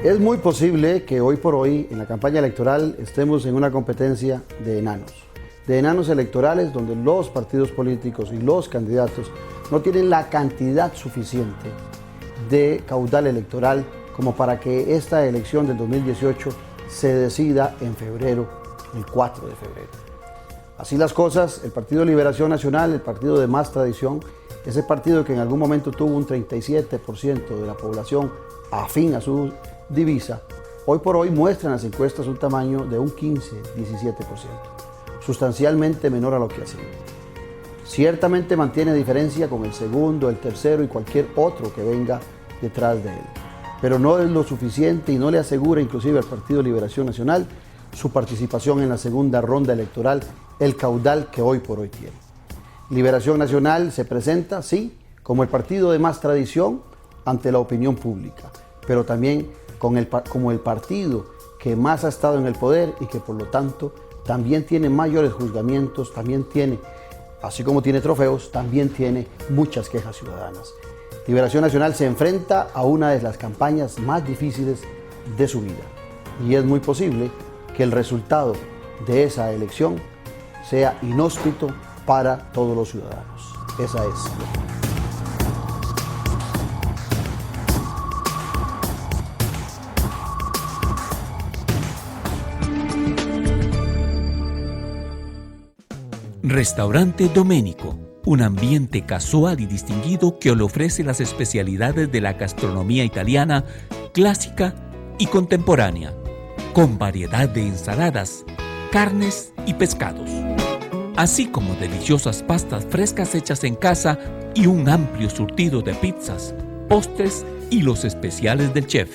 Es muy posible que hoy por hoy, en la campaña electoral, estemos en una competencia de enanos electorales donde los partidos políticos y los candidatos no tienen la cantidad suficiente de caudal electoral como para que esta elección del 2018 se decida en febrero, el 4 de febrero. Así las cosas, el Partido de Liberación Nacional, el partido de más tradición, ese partido que en algún momento tuvo un 37% de la población afín a su divisa, hoy por hoy muestra en las encuestas un tamaño de un 15-17%, sustancialmente menor a lo que ha sido. Ciertamente mantiene diferencia con el segundo, el tercero y cualquier otro que venga detrás de él, pero no es lo suficiente y no le asegura inclusive al Partido de Liberación Nacional su participación en la segunda ronda electoral, el caudal que hoy por hoy tiene. Liberación Nacional se presenta, sí, como el partido de más tradición ante la opinión pública, pero también como el partido que más ha estado en el poder y que por lo tanto también tiene mayores juzgamientos, también tiene, así como tiene trofeos, también tiene muchas quejas ciudadanas. Liberación Nacional se enfrenta a una de las campañas más difíciles de su vida y es muy posible que el resultado de esa elección sea inhóspito para todos los ciudadanos. Esa es. Restaurante Domenico, un ambiente casual y distinguido que le ofrece las especialidades de la gastronomía italiana clásica y contemporánea, con variedad de ensaladas, carnes y pescados, así como deliciosas pastas frescas hechas en casa y un amplio surtido de pizzas, postres y los especiales del chef.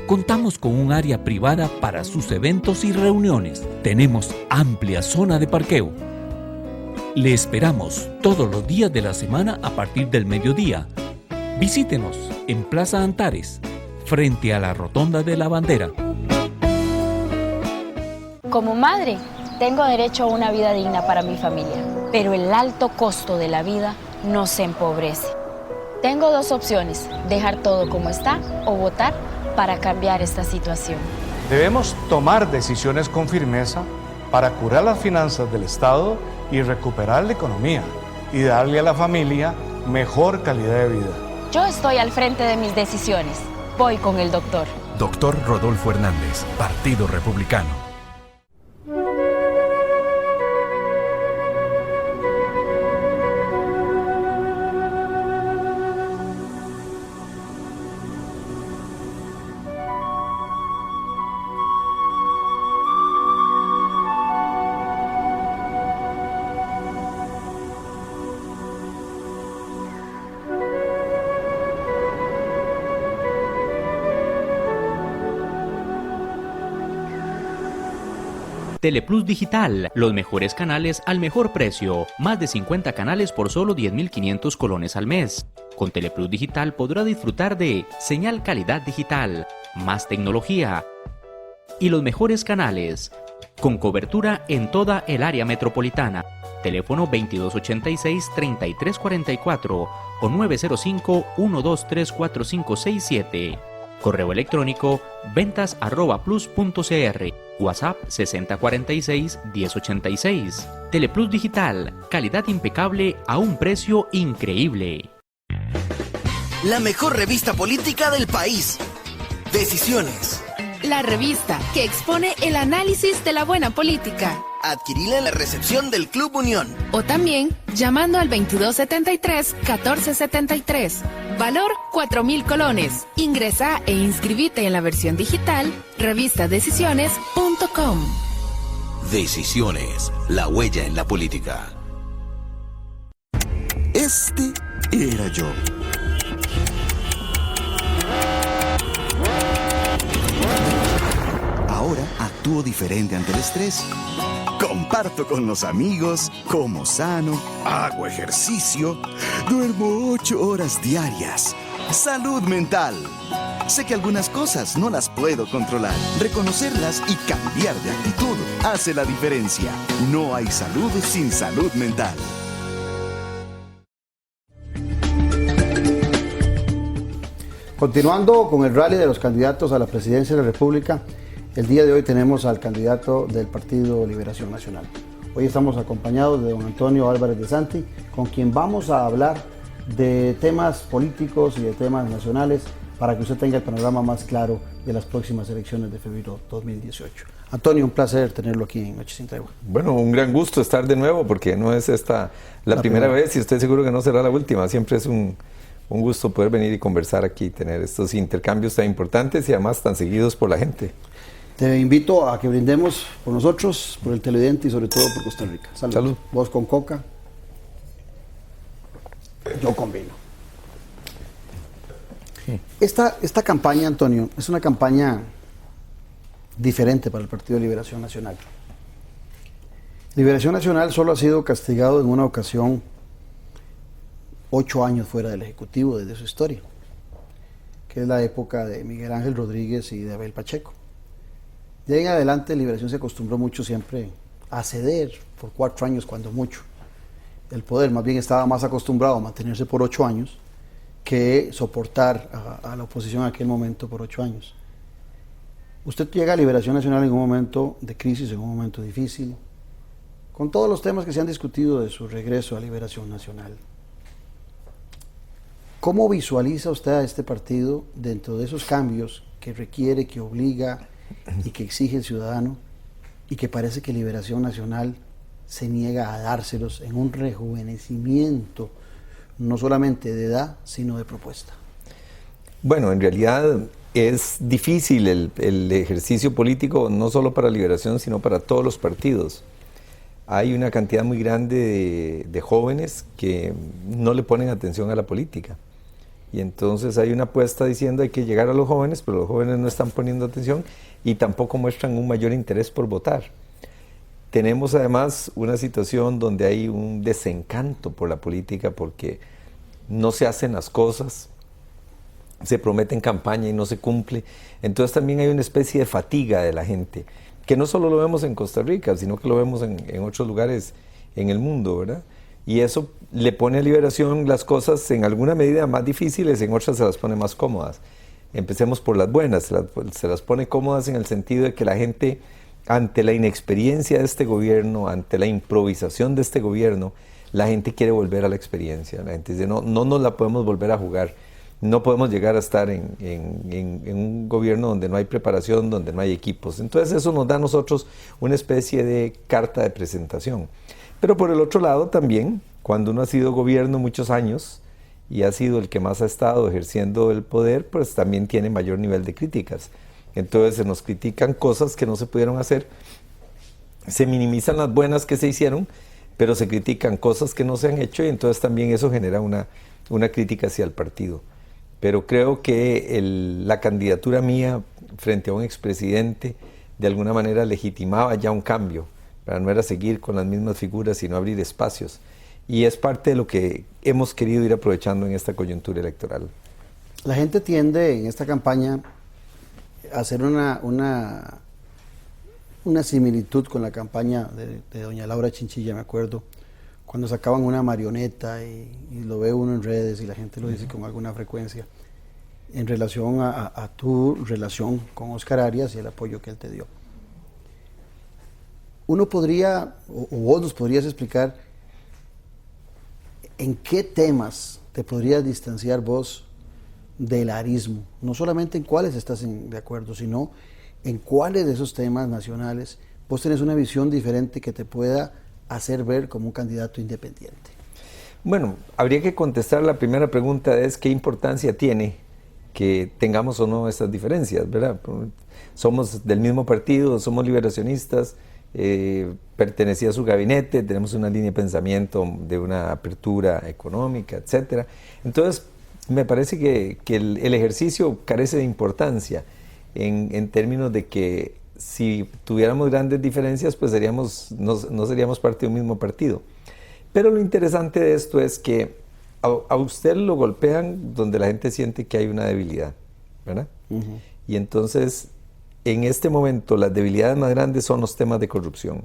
Contamos con un área privada para sus eventos y reuniones. Tenemos amplia zona de parqueo. Le esperamos todos los días de la semana a partir del mediodía. Visítenos en Plaza Antares, frente a la Rotonda de la Bandera. Como madre, tengo derecho a una vida digna para mi familia, pero el alto costo de la vida nos empobrece. Tengo dos opciones, dejar todo como está o votar para cambiar esta situación. Debemos tomar decisiones con firmeza para curar las finanzas del Estado y recuperar la economía y darle a la familia mejor calidad de vida. Yo estoy al frente de mis decisiones. Voy con el doctor. Doctor Rodolfo Hernández, Partido Republicano. Teleplus Digital, los mejores canales al mejor precio. Más de 50 canales por solo 10.500 colones al mes. Con Teleplus Digital podrá disfrutar de señal calidad digital, más tecnología y los mejores canales, con cobertura en toda el área metropolitana. Teléfono 2286-3344 o 905-123-4567. Correo electrónico ventas@plus.cr. WhatsApp 6046-1086. Teleplus Digital, calidad impecable a un precio increíble. La mejor revista política del país. Decisiones. La revista que expone el análisis de la buena política. Adquirila en la recepción del Club Unión. O también llamando al 2273-1473. Valor 4.000 colones. Ingresa e inscribite en la versión digital revistadecisiones.com. Decisiones, la huella en la política. Este era yo. Ahora actúo diferente ante el estrés. Comparto con los amigos, como sano, hago ejercicio, duermo 8 horas diarias. Salud mental. Sé que algunas cosas no las puedo controlar. Reconocerlas y cambiar de actitud hace la diferencia. No hay salud sin salud mental. Continuando con el rally de los candidatos a la presidencia de la República, el día de hoy tenemos al candidato del Partido Liberación Nacional. Hoy estamos acompañados de don Antonio Álvarez de Santi, con quien vamos a hablar de temas políticos y de temas nacionales para que usted tenga el panorama más claro de las próximas elecciones de febrero 2018. Antonio, un placer tenerlo aquí en Noches sin Tregua. Bueno, un gran gusto estar de nuevo porque no es esta la primera vez y estoy seguro que no será la última. Siempre es un gusto poder venir y conversar aquí, tener estos intercambios tan importantes y además tan seguidos por la gente. Te invito a que brindemos por nosotros, por el televidente y sobre todo por Costa Rica. Salud. Salud. Vos con coca, yo con vino. Sí. Esta campaña, Antonio, es una campaña diferente para el Partido de Liberación Nacional. Liberación Nacional solo ha sido castigado en una ocasión 8 años fuera del Ejecutivo desde su historia, que es la época de Miguel Ángel Rodríguez y de Abel Pacheco. De ahí en adelante Liberación se acostumbró mucho siempre a ceder por 4 años cuando mucho. El poder más bien estaba más acostumbrado a mantenerse por 8 años que soportar a la oposición en aquel momento por 8 años. Usted llega a Liberación Nacional en un momento de crisis, en un momento difícil, con todos los temas que se han discutido de su regreso a Liberación Nacional. ¿Cómo visualiza usted a este partido dentro de esos cambios que requiere, que obliga y que exige el ciudadano y que parece que Liberación Nacional se niega a dárselos en un rejuvenecimiento no solamente de edad, sino de propuesta? Bueno, en realidad es difícil el ejercicio político, no solo para Liberación, sino para todos los partidos. Hay una cantidad muy grande de jóvenes que no le ponen atención a la política. Y entonces hay una apuesta diciendo hay que llegar a los jóvenes, pero los jóvenes no están poniendo atención y tampoco muestran un mayor interés por votar. Tenemos además una situación donde hay un desencanto por la política porque no se hacen las cosas, se promete en campaña y no se cumple. Entonces también hay una especie de fatiga de la gente, que no solo lo vemos en Costa Rica, sino que lo vemos en otros lugares en el mundo, ¿verdad? Y eso le pone a Liberación las cosas en alguna medida más difíciles, en otras se las pone más cómodas. Empecemos por las buenas, se las pone cómodas en el sentido de que la gente, ante la inexperiencia de este gobierno, ante la improvisación de este gobierno, la gente quiere volver a la experiencia. La gente dice, no nos la podemos volver a jugar. No podemos llegar a estar en un gobierno donde no hay preparación, donde no hay equipos. Entonces eso nos da a nosotros una especie de carta de presentación. Pero por el otro lado también, cuando uno ha sido gobierno muchos años y ha sido el que más ha estado ejerciendo el poder, pues también tiene mayor nivel de críticas. Entonces se nos critican cosas que no se pudieron hacer, se minimizan las buenas que se hicieron, pero se critican cosas que no se han hecho y entonces también eso genera una crítica hacia el partido. Pero creo que la candidatura mía frente a un expresidente de alguna manera legitimaba ya un cambio. No era seguir con las mismas figuras, sino abrir espacios. Y es parte de lo que hemos querido ir aprovechando en esta coyuntura electoral. La gente tiende en esta campaña a hacer una similitud con la campaña de doña Laura Chinchilla, me acuerdo, cuando sacaban una marioneta y lo ve uno en redes y la gente lo dice con alguna frecuencia, en relación a tu relación con Oscar Arias y el apoyo que él te dio. Uno podría, o vos nos podrías explicar, en qué temas te podrías distanciar vos del arismo, no solamente en cuáles estás de acuerdo, sino en cuáles de esos temas nacionales vos tenés una visión diferente que te pueda hacer ver como un candidato independiente. Bueno, habría que contestar la primera pregunta, es qué importancia tiene que tengamos o no estas diferencias, ¿verdad? Somos del mismo partido, somos liberacionistas, pertenecía a su gabinete, tenemos una línea de pensamiento de una apertura económica, etcétera. Entonces, me parece que el ejercicio carece de importancia en términos de que si tuviéramos grandes diferencias, pues no seríamos parte de un mismo partido. Pero lo interesante de esto es que a usted lo golpean donde la gente siente que hay una debilidad, ¿verdad? Uh-huh. Y entonces, en este momento, las debilidades más grandes son los temas de corrupción.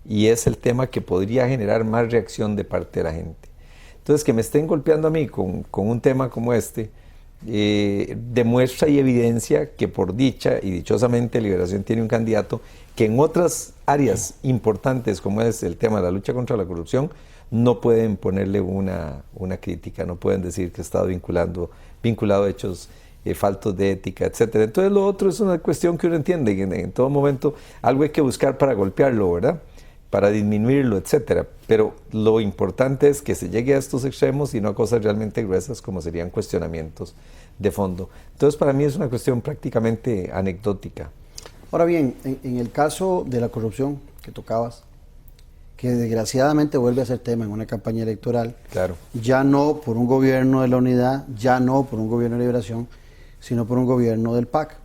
Y es el tema que podría generar más reacción de parte de la gente. Entonces, que me estén golpeando a mí con un tema como este, demuestra y evidencia que por dicha y dichosamente Liberación tiene un candidato que en otras áreas importantes como es el tema de la lucha contra la corrupción no pueden ponerle una crítica, no pueden decir que ha estado vinculado a hechos faltos de ética, etcétera. Entonces lo otro es una cuestión que uno entiende, que en todo momento algo hay que buscar para golpearlo, ¿verdad? Para disminuirlo, etcétera. Pero lo importante es que se llegue a estos extremos y no a cosas realmente gruesas como serían cuestionamientos de fondo. Entonces para mí es una cuestión prácticamente anecdótica. Ahora bien, en el caso de la corrupción que tocabas, que desgraciadamente vuelve a ser tema en una campaña electoral, claro, ya no por un gobierno de la unidad, ya no por un gobierno de liberación, sino por un gobierno del PAC,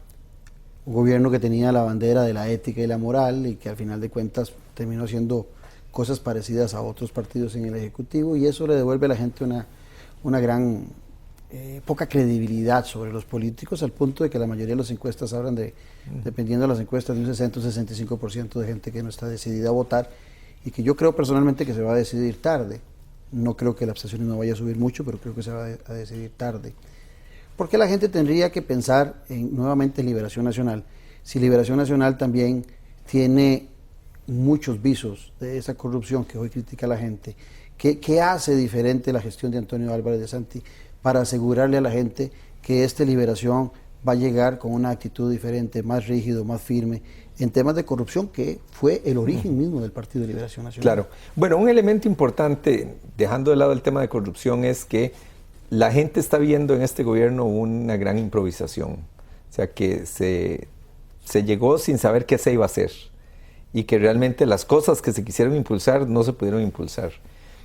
un gobierno que tenía la bandera de la ética y la moral y que al final de cuentas terminó haciendo cosas parecidas a otros partidos en el Ejecutivo, y eso le devuelve a la gente una gran poca credibilidad sobre los políticos, al punto de que la mayoría de las encuestas hablan de, dependiendo de las encuestas, de un 60 o 65% de gente que no está decidida a votar, y que yo creo personalmente que se va a decidir tarde. No creo que la abstención no vaya a subir mucho, pero creo que se va a decidir tarde. Porque la gente tendría que pensar nuevamente en Liberación Nacional. Si Liberación Nacional también tiene muchos visos de esa corrupción que hoy critica la gente, ¿qué hace diferente la gestión de Antonio Álvarez de Santi para asegurarle a la gente que esta Liberación va a llegar con una actitud diferente, más rígido, más firme, en temas de corrupción, que fue el origen mismo del Partido de Liberación Nacional? Claro. Bueno, un elemento importante, dejando de lado el tema de corrupción, es que la gente está viendo en este gobierno una gran improvisación. O sea, que se llegó sin saber qué se iba a hacer y que realmente las cosas que se quisieron impulsar no se pudieron impulsar.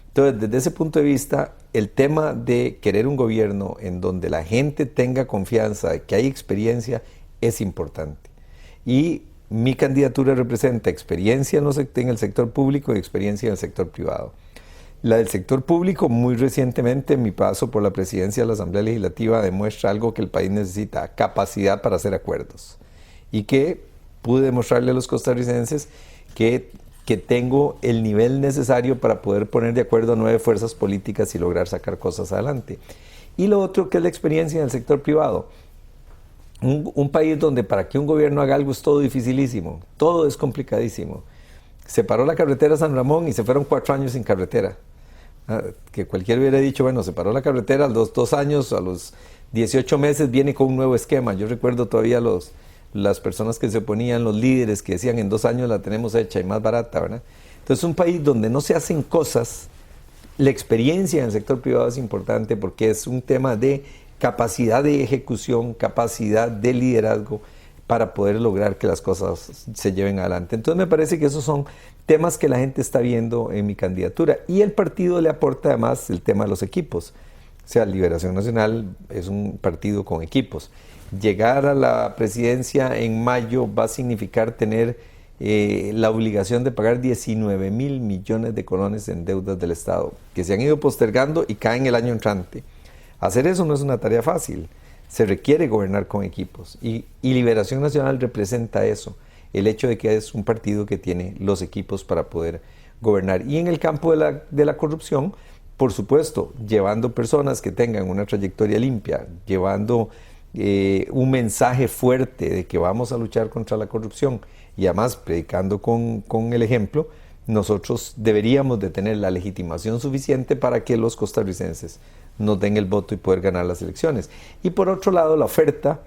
Entonces, desde ese punto de vista, el tema de querer un gobierno en donde la gente tenga confianza, que hay experiencia, es importante. Y mi candidatura representa experiencia en el sector público y experiencia en el sector privado. La del sector público, muy recientemente, mi paso por la presidencia de la Asamblea Legislativa demuestra algo que el país necesita: capacidad para hacer acuerdos. Y que pude demostrarle a los costarricenses que tengo el nivel necesario para poder poner de acuerdo a 9 fuerzas políticas y lograr sacar cosas adelante. Y lo otro, que es la experiencia en el sector privado. Un país donde para que un gobierno haga algo es todo dificilísimo, todo es complicadísimo. Se paró la carretera San Ramón y se fueron 4 años sin carretera. Que cualquiera hubiera dicho, bueno, se paró la carretera a los 2 años, a los 18 meses viene con un nuevo esquema. Yo recuerdo todavía las personas que se oponían, los líderes que decían en 2 años la tenemos hecha y más barata, ¿verdad? Entonces, un país donde no se hacen cosas, la experiencia en el sector privado es importante porque es un tema de capacidad de ejecución, capacidad de liderazgo para poder lograr que las cosas se lleven adelante. Entonces me parece que esos son temas que la gente está viendo en mi candidatura, y el partido le aporta además el tema de los equipos. O sea, Liberación Nacional es un partido con equipos. Llegar a la presidencia en mayo va a significar tener la obligación de pagar 19 mil millones de colones en deudas del Estado, que se han ido postergando y caen el año entrante. Hacer eso no es una tarea fácil. Se requiere gobernar con equipos, y Liberación Nacional representa eso, el hecho de que es un partido que tiene los equipos para poder gobernar. Y en el campo de la corrupción, por supuesto, llevando personas que tengan una trayectoria limpia, llevando un mensaje fuerte de que vamos a luchar contra la corrupción, y además predicando con el ejemplo, nosotros deberíamos de tener la legitimación suficiente para que los costarricenses nos den el voto y poder ganar las elecciones. Y por otro lado, la oferta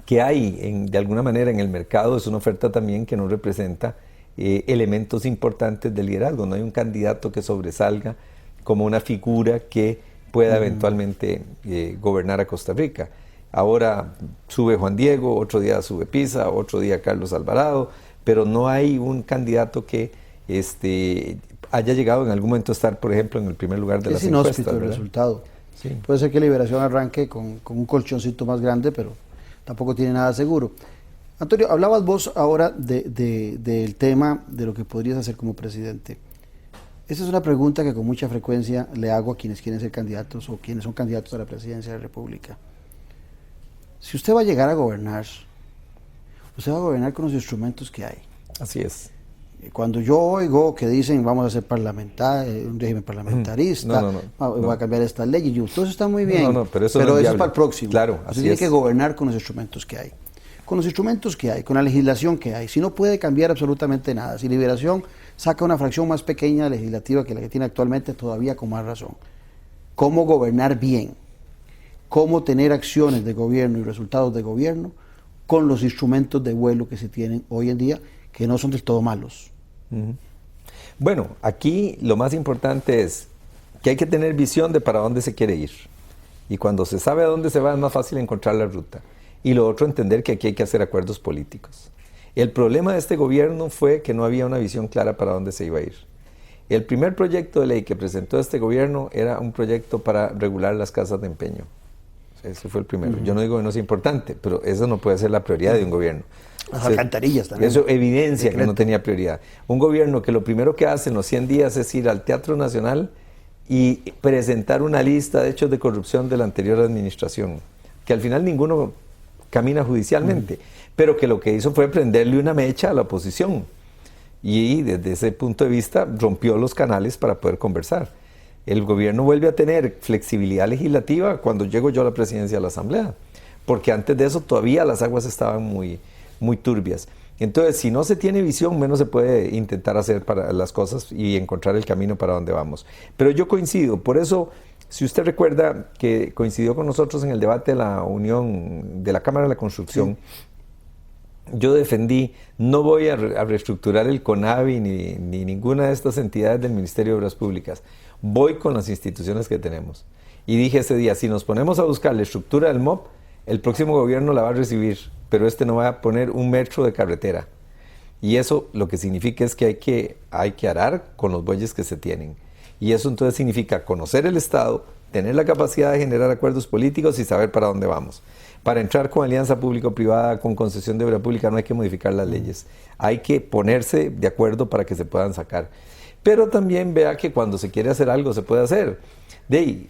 que hay de alguna manera en el mercado es una oferta también que no representa elementos importantes de liderazgo. No hay un candidato que sobresalga como una figura que pueda eventualmente gobernar a Costa Rica. Ahora sube Juan Diego, otro día sube Pisa, otro día Carlos Alvarado, pero no hay un candidato que haya llegado en algún momento a estar, por ejemplo, en el primer lugar de las encuestas. Es inhóspito el resultado. Sí. Puede ser que Liberación arranque con un colchoncito más grande, pero tampoco tiene nada seguro. Antonio, hablabas vos ahora del tema de lo que podrías hacer como presidente. Esa es una pregunta que con mucha frecuencia le hago a quienes quieren ser candidatos o quienes son candidatos a la presidencia de la República. Si usted va a llegar a gobernar, usted va a gobernar con los instrumentos que hay. Así es. Cuando yo oigo que dicen vamos a hacer un régimen parlamentarista, voy a cambiar estas leyes, todo eso está muy bien, pero eso es es para el próximo. Claro, así tiene que gobernar con los instrumentos que hay. Con los instrumentos que hay, con la legislación que hay. Si no puede cambiar absolutamente nada, si Liberación saca una fracción más pequeña legislativa que la que tiene actualmente, todavía con más razón. ¿Cómo gobernar bien? ¿Cómo tener acciones de gobierno y resultados de gobierno con los instrumentos de vuelo que se tienen hoy en día, que no son del todo malos? Bueno, aquí lo más importante es que hay que tener visión de para dónde se quiere ir. Y cuando se sabe a dónde se va es más fácil encontrar la ruta. Y lo otro, entender que aquí hay que hacer acuerdos políticos. El problema de este gobierno fue que no había una visión clara para dónde se iba a ir. El primer proyecto de ley que presentó este gobierno era un proyecto para regular las casas de empeño. Ese fue el primero. Yo no digo que no es importante, pero eso no puede ser la prioridad de un gobierno. Las alcantarillas también. Eso evidencia que no tenía prioridad. Un gobierno que lo primero que hace en los 100 días es ir al Teatro Nacional y presentar una lista de hechos de corrupción de la anterior administración, que al final ninguno camina judicialmente, pero que lo que hizo fue prenderle una mecha a la oposición y desde ese punto de vista rompió los canales para poder conversar. El gobierno vuelve a tener flexibilidad legislativa cuando llego yo a la presidencia de la Asamblea, porque antes de eso todavía las aguas estaban muy turbias. Entonces, si no se tiene visión, menos se puede intentar hacer para las cosas y encontrar el camino para donde vamos. Pero yo coincido, por eso, si usted recuerda que coincidió con nosotros en el debate de la Unión de la Cámara de la Construcción, yo defendí, no voy a reestructurar el CONAVI ni ninguna de estas entidades del Ministerio de Obras Públicas, voy con las instituciones que tenemos. Y dije ese día, si nos ponemos a buscar la estructura del MOP, el próximo gobierno la va a recibir, pero no va a poner un metro de carretera. Y eso lo que significa es que hay que arar con los bueyes que se tienen. Y eso entonces significa conocer el Estado, tener la capacidad de generar acuerdos políticos y saber para dónde vamos. Para entrar con alianza público-privada, con concesión de obra pública, no hay que modificar las leyes. Hay que ponerse de acuerdo para que se puedan sacar. Pero también vea que cuando se quiere hacer algo se puede hacer.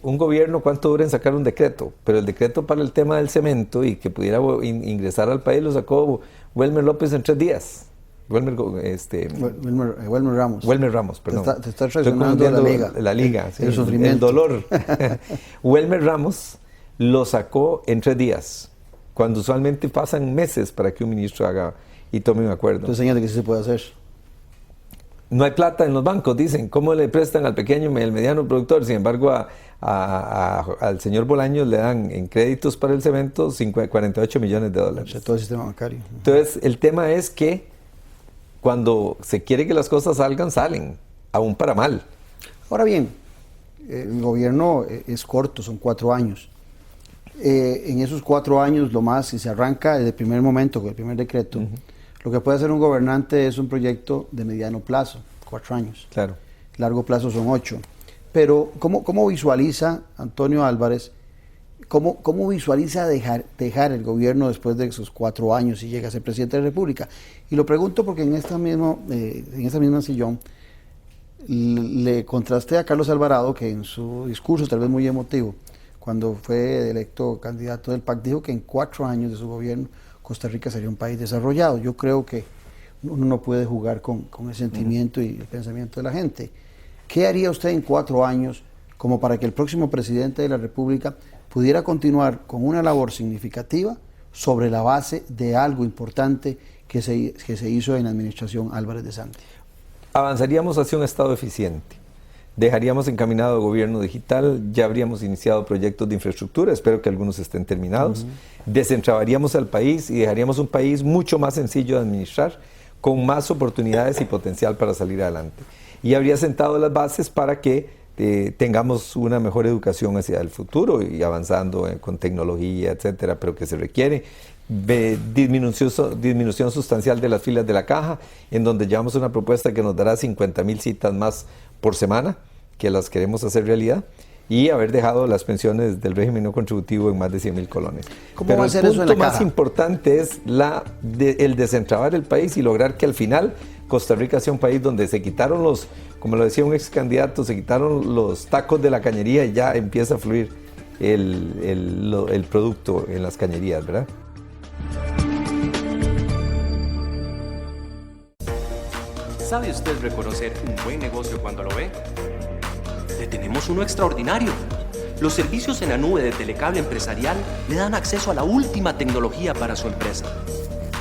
Un gobierno, ¿cuánto dura en sacar un decreto? Pero el decreto para el tema del cemento y que pudiera ingresar al país lo sacó Welmer López en 3 días. Welmer Ramos. Welmer Ramos, perdón. Te está traicionando la liga. Sí, el sufrimiento. El dolor. Welmer Ramos lo sacó en 3 días, cuando usualmente pasan meses para que un ministro haga y tome un acuerdo. Entonces, señala que sí se puede hacer. No hay plata en los bancos, dicen. ¿Cómo le prestan al pequeño y el mediano productor? Sin embargo, al señor Bolaños le dan en créditos para el cemento 48 millones de dólares. Todo el sistema bancario. Entonces, el tema es que cuando se quiere que las cosas salgan, salen, aún para mal. Ahora bien, el gobierno es corto, son 4 años. En esos 4 años, lo más, si se arranca desde el primer momento, con el primer decreto, lo que puede hacer un gobernante es un proyecto de mediano plazo, 4 años. Claro. Largo plazo son 8. Pero, ¿cómo visualiza Antonio Álvarez, cómo visualiza dejar el gobierno después de esos 4 años y llega a ser presidente de la República? Y lo pregunto porque en esta misma sillón le contrasté a Carlos Alvarado, que en su discurso, tal vez muy emotivo, cuando fue electo candidato del PAC, dijo que en 4 años de su gobierno Costa Rica sería un país desarrollado. Yo creo que uno no puede jugar con el sentimiento y el pensamiento de la gente. ¿Qué haría usted en 4 años como para que el próximo presidente de la República pudiera continuar con una labor significativa sobre la base de algo importante que se hizo en la administración Álvarez de Santi? Avanzaríamos hacia un Estado eficiente. Dejaríamos encaminado el gobierno digital, ya habríamos iniciado proyectos de infraestructura, espero que algunos estén terminados, descentraríamos al país y dejaríamos un país mucho más sencillo de administrar, con más oportunidades y potencial para salir adelante. Y habría sentado las bases para que tengamos una mejor educación hacia el futuro y avanzando con tecnología, etcétera, pero que se requiere. Disminución sustancial de las filas de la caja, en donde llevamos una propuesta que nos dará 50,000 citas más por semana, que las queremos hacer realidad, y haber dejado las pensiones del régimen no contributivo en más de 100,000 colones. ¿Cómo va a ser eso en la caja? El punto más importante es el desentrabar el país y lograr que al final Costa Rica sea un país donde se quitaron como lo decía un ex candidato, se quitaron los tacos de la cañería y ya empieza a fluir el producto en las cañerías, ¿verdad? ¿Sabe usted reconocer un buen negocio cuando lo ve? Le tenemos uno extraordinario. Los servicios en la nube de Telecable Empresarial le dan acceso a la última tecnología para su empresa,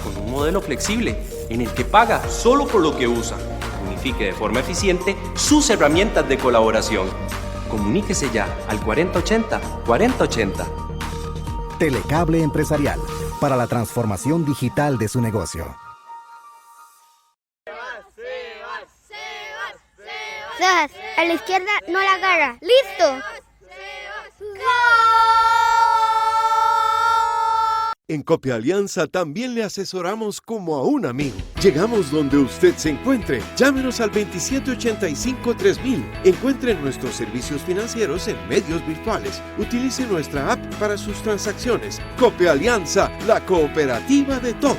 con un modelo flexible en el que paga solo por lo que usa. Unifique de forma eficiente sus herramientas de colaboración. Comuníquese ya al 4080-4080. Telecable Empresarial, para la transformación digital de su negocio. Sebas, a la izquierda no la agarra. ¡Listo! En Copia Alianza también le asesoramos como a un amigo. Llegamos donde usted se encuentre. Llámenos al 2785-3000. Encuentre nuestros servicios financieros en medios virtuales. Utilice nuestra app para sus transacciones. Copia Alianza, la cooperativa de todos.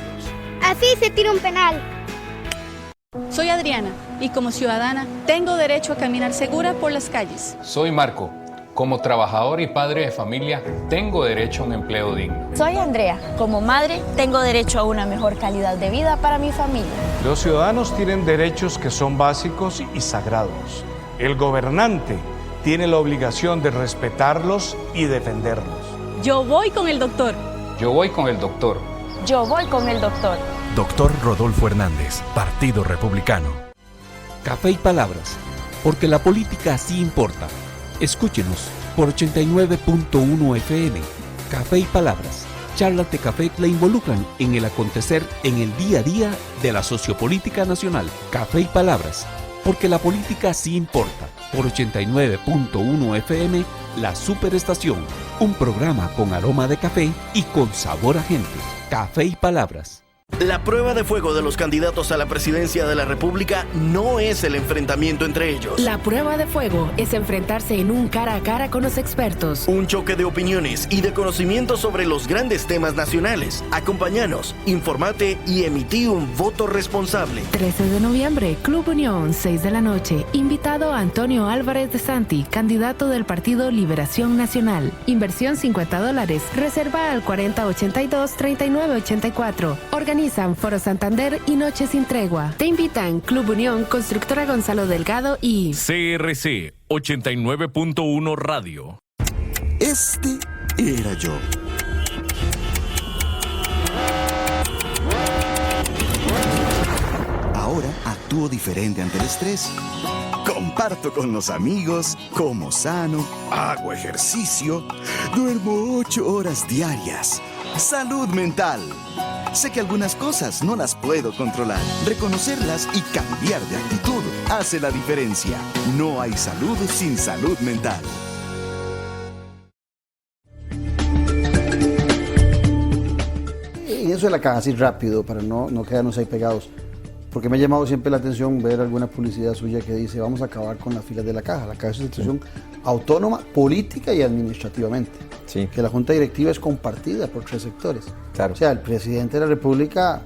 Así se tira un penal. Soy Adriana y como ciudadana tengo derecho a caminar segura por las calles. Soy Marco. Como trabajador y padre de familia, tengo derecho a un empleo digno. Soy Andrea. Como madre, tengo derecho a una mejor calidad de vida para mi familia. Los ciudadanos tienen derechos que son básicos y sagrados. El gobernante tiene la obligación de respetarlos y defenderlos. Yo voy con el doctor. Yo voy con el doctor. Yo voy con el doctor. Doctor Rodolfo Hernández, Partido Republicano. Café y palabras, porque la política sí importa. Escúchenos por 89.1 FM. Café y palabras. Charlas de café le involucran en el acontecer en el día a día de la sociopolítica nacional. Café y palabras, porque la política sí importa. Por 89.1 FM, La Superestación. Un programa con aroma de café y con sabor a gente. Café y palabras. La prueba de fuego de los candidatos a la presidencia de la República no es el enfrentamiento entre ellos. La prueba de fuego es enfrentarse en un cara a cara con los expertos. Un choque de opiniones y de conocimientos sobre los grandes temas nacionales. Acompáñanos, informate y emití un voto responsable. 13 de noviembre, Club Unión, 6 de la noche. Invitado Antonio Álvarez de Santi, candidato del Partido Liberación Nacional. Inversión $50. Reserva al 4082-3984. Organizan Foro Santander y Noche Sin Tregua. Te invitan Club Unión, Constructora Gonzalo Delgado y CRC 89.1 Radio. Este era yo. Ahora actúo diferente ante el estrés. Comparto con los amigos, como sano, hago ejercicio, duermo 8 horas diarias. Salud mental. Sé que algunas cosas no las puedo controlar. Reconocerlas y cambiar de actitud hace la diferencia. No hay salud sin salud mental. Y eso de la caja, así rápido, para no quedarnos ahí pegados. Porque me ha llamado siempre la atención ver alguna publicidad suya que dice vamos a acabar con las filas de la caja. La caja es una institución autónoma, política y administrativamente. Sí. Que la junta directiva es compartida por 3 sectores. Claro. O sea, el presidente de la República,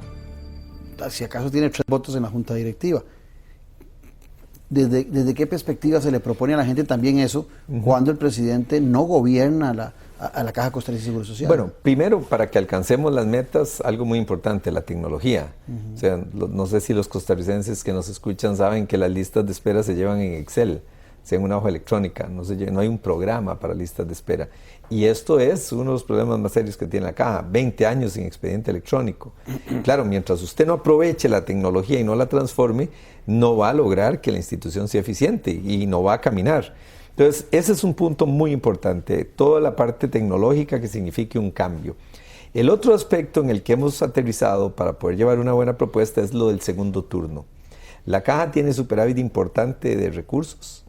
si acaso tiene 3 votos en la junta directiva. ¿Desde qué perspectiva se le propone a la gente también eso cuando el presidente no gobierna a la Caja Costarricense de Seguro Social? Bueno, primero, para que alcancemos las metas, algo muy importante, la tecnología. O sea, no sé si los costarricenses que nos escuchan saben que las listas de espera se llevan en Excel, o sea, en una hoja electrónica, no hay un programa para listas de espera. Y esto es uno de los problemas más serios que tiene la Caja, 20 años sin expediente electrónico. Claro, mientras usted no aproveche la tecnología y no la transforme, no va a lograr que la institución sea eficiente y no va a caminar. Entonces, ese es un punto muy importante, toda la parte tecnológica que signifique un cambio. El otro aspecto en el que hemos aterrizado para poder llevar una buena propuesta es lo del segundo turno. La Caja tiene superávit importante de recursos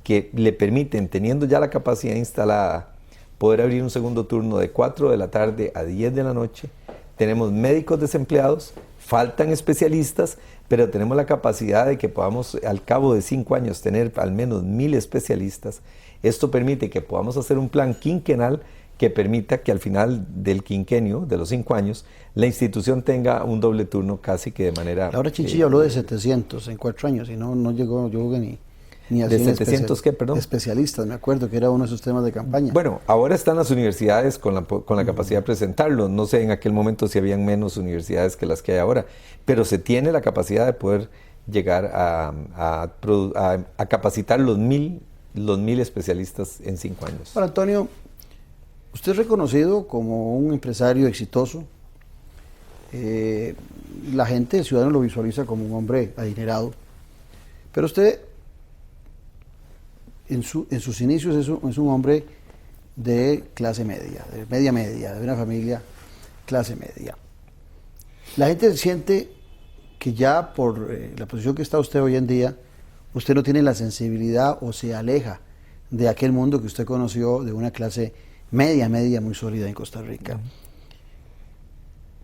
que le permiten, teniendo ya la capacidad instalada, poder abrir un segundo turno de 4 de la tarde a 10 de la noche. Tenemos médicos desempleados, faltan especialistas, pero tenemos la capacidad de que podamos al cabo de 5 años tener al menos 1000 especialistas. Esto permite que podamos hacer un plan quinquenal que permita que al final del quinquenio, de los 5 años, la institución tenga un doble turno casi que de manera... Laura Chinchilla habló de 700 en 4 años y no llegó, yo creo que ni a ¿De 700 qué, perdón? Especialistas, me acuerdo que era uno de sus temas de campaña. Bueno, ahora están las universidades con la capacidad de presentarlo. No sé en aquel momento si habían menos universidades que las que hay ahora, pero se tiene la capacidad de poder llegar a capacitar los 1000 especialistas en 5 años. Ahora, Antonio, usted es reconocido como un empresario exitoso. La gente, el ciudadano lo visualiza como un hombre adinerado, pero usted en sus inicios es un hombre de clase media, de media, de una familia clase media. La gente siente que ya por la posición que está usted hoy en día, usted no tiene la sensibilidad o se aleja de aquel mundo que usted conoció de una clase media muy sólida en Costa Rica.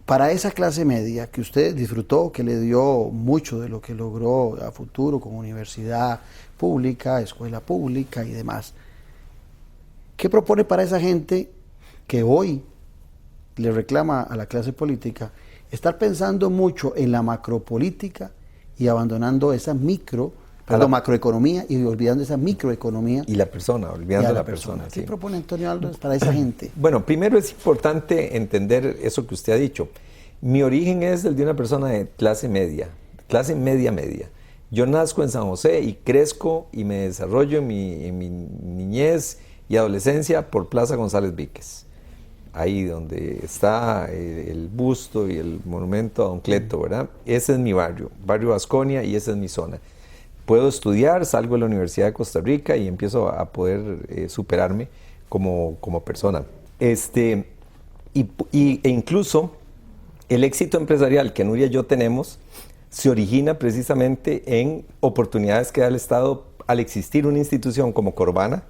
Para esa clase media que usted disfrutó, que le dio mucho de lo que logró a futuro con universidad pública, escuela pública y demás, ¿qué propone para esa gente que hoy le reclama a la clase política estar pensando mucho en la macropolítica y abandonando esa macroeconomía y olvidando esa microeconomía? Y la persona, olvidando la persona. ¿Qué propone Antonio Álvarez para esa gente? Bueno, primero es importante entender eso que usted ha dicho. Mi origen es el de una persona de clase media media. Yo nazco en San José y crezco y me desarrollo en mi niñez y adolescencia por Plaza González Víquez. Ahí donde está el busto y el monumento a Don Cleto, ¿verdad? Ese es mi barrio Vasconia, y esa es mi zona. Puedo estudiar, salgo de la Universidad de Costa Rica y empiezo a poder superarme como persona. E incluso el éxito empresarial que Nuria y yo tenemos se origina precisamente en oportunidades que da el Estado al existir una institución como Corvana,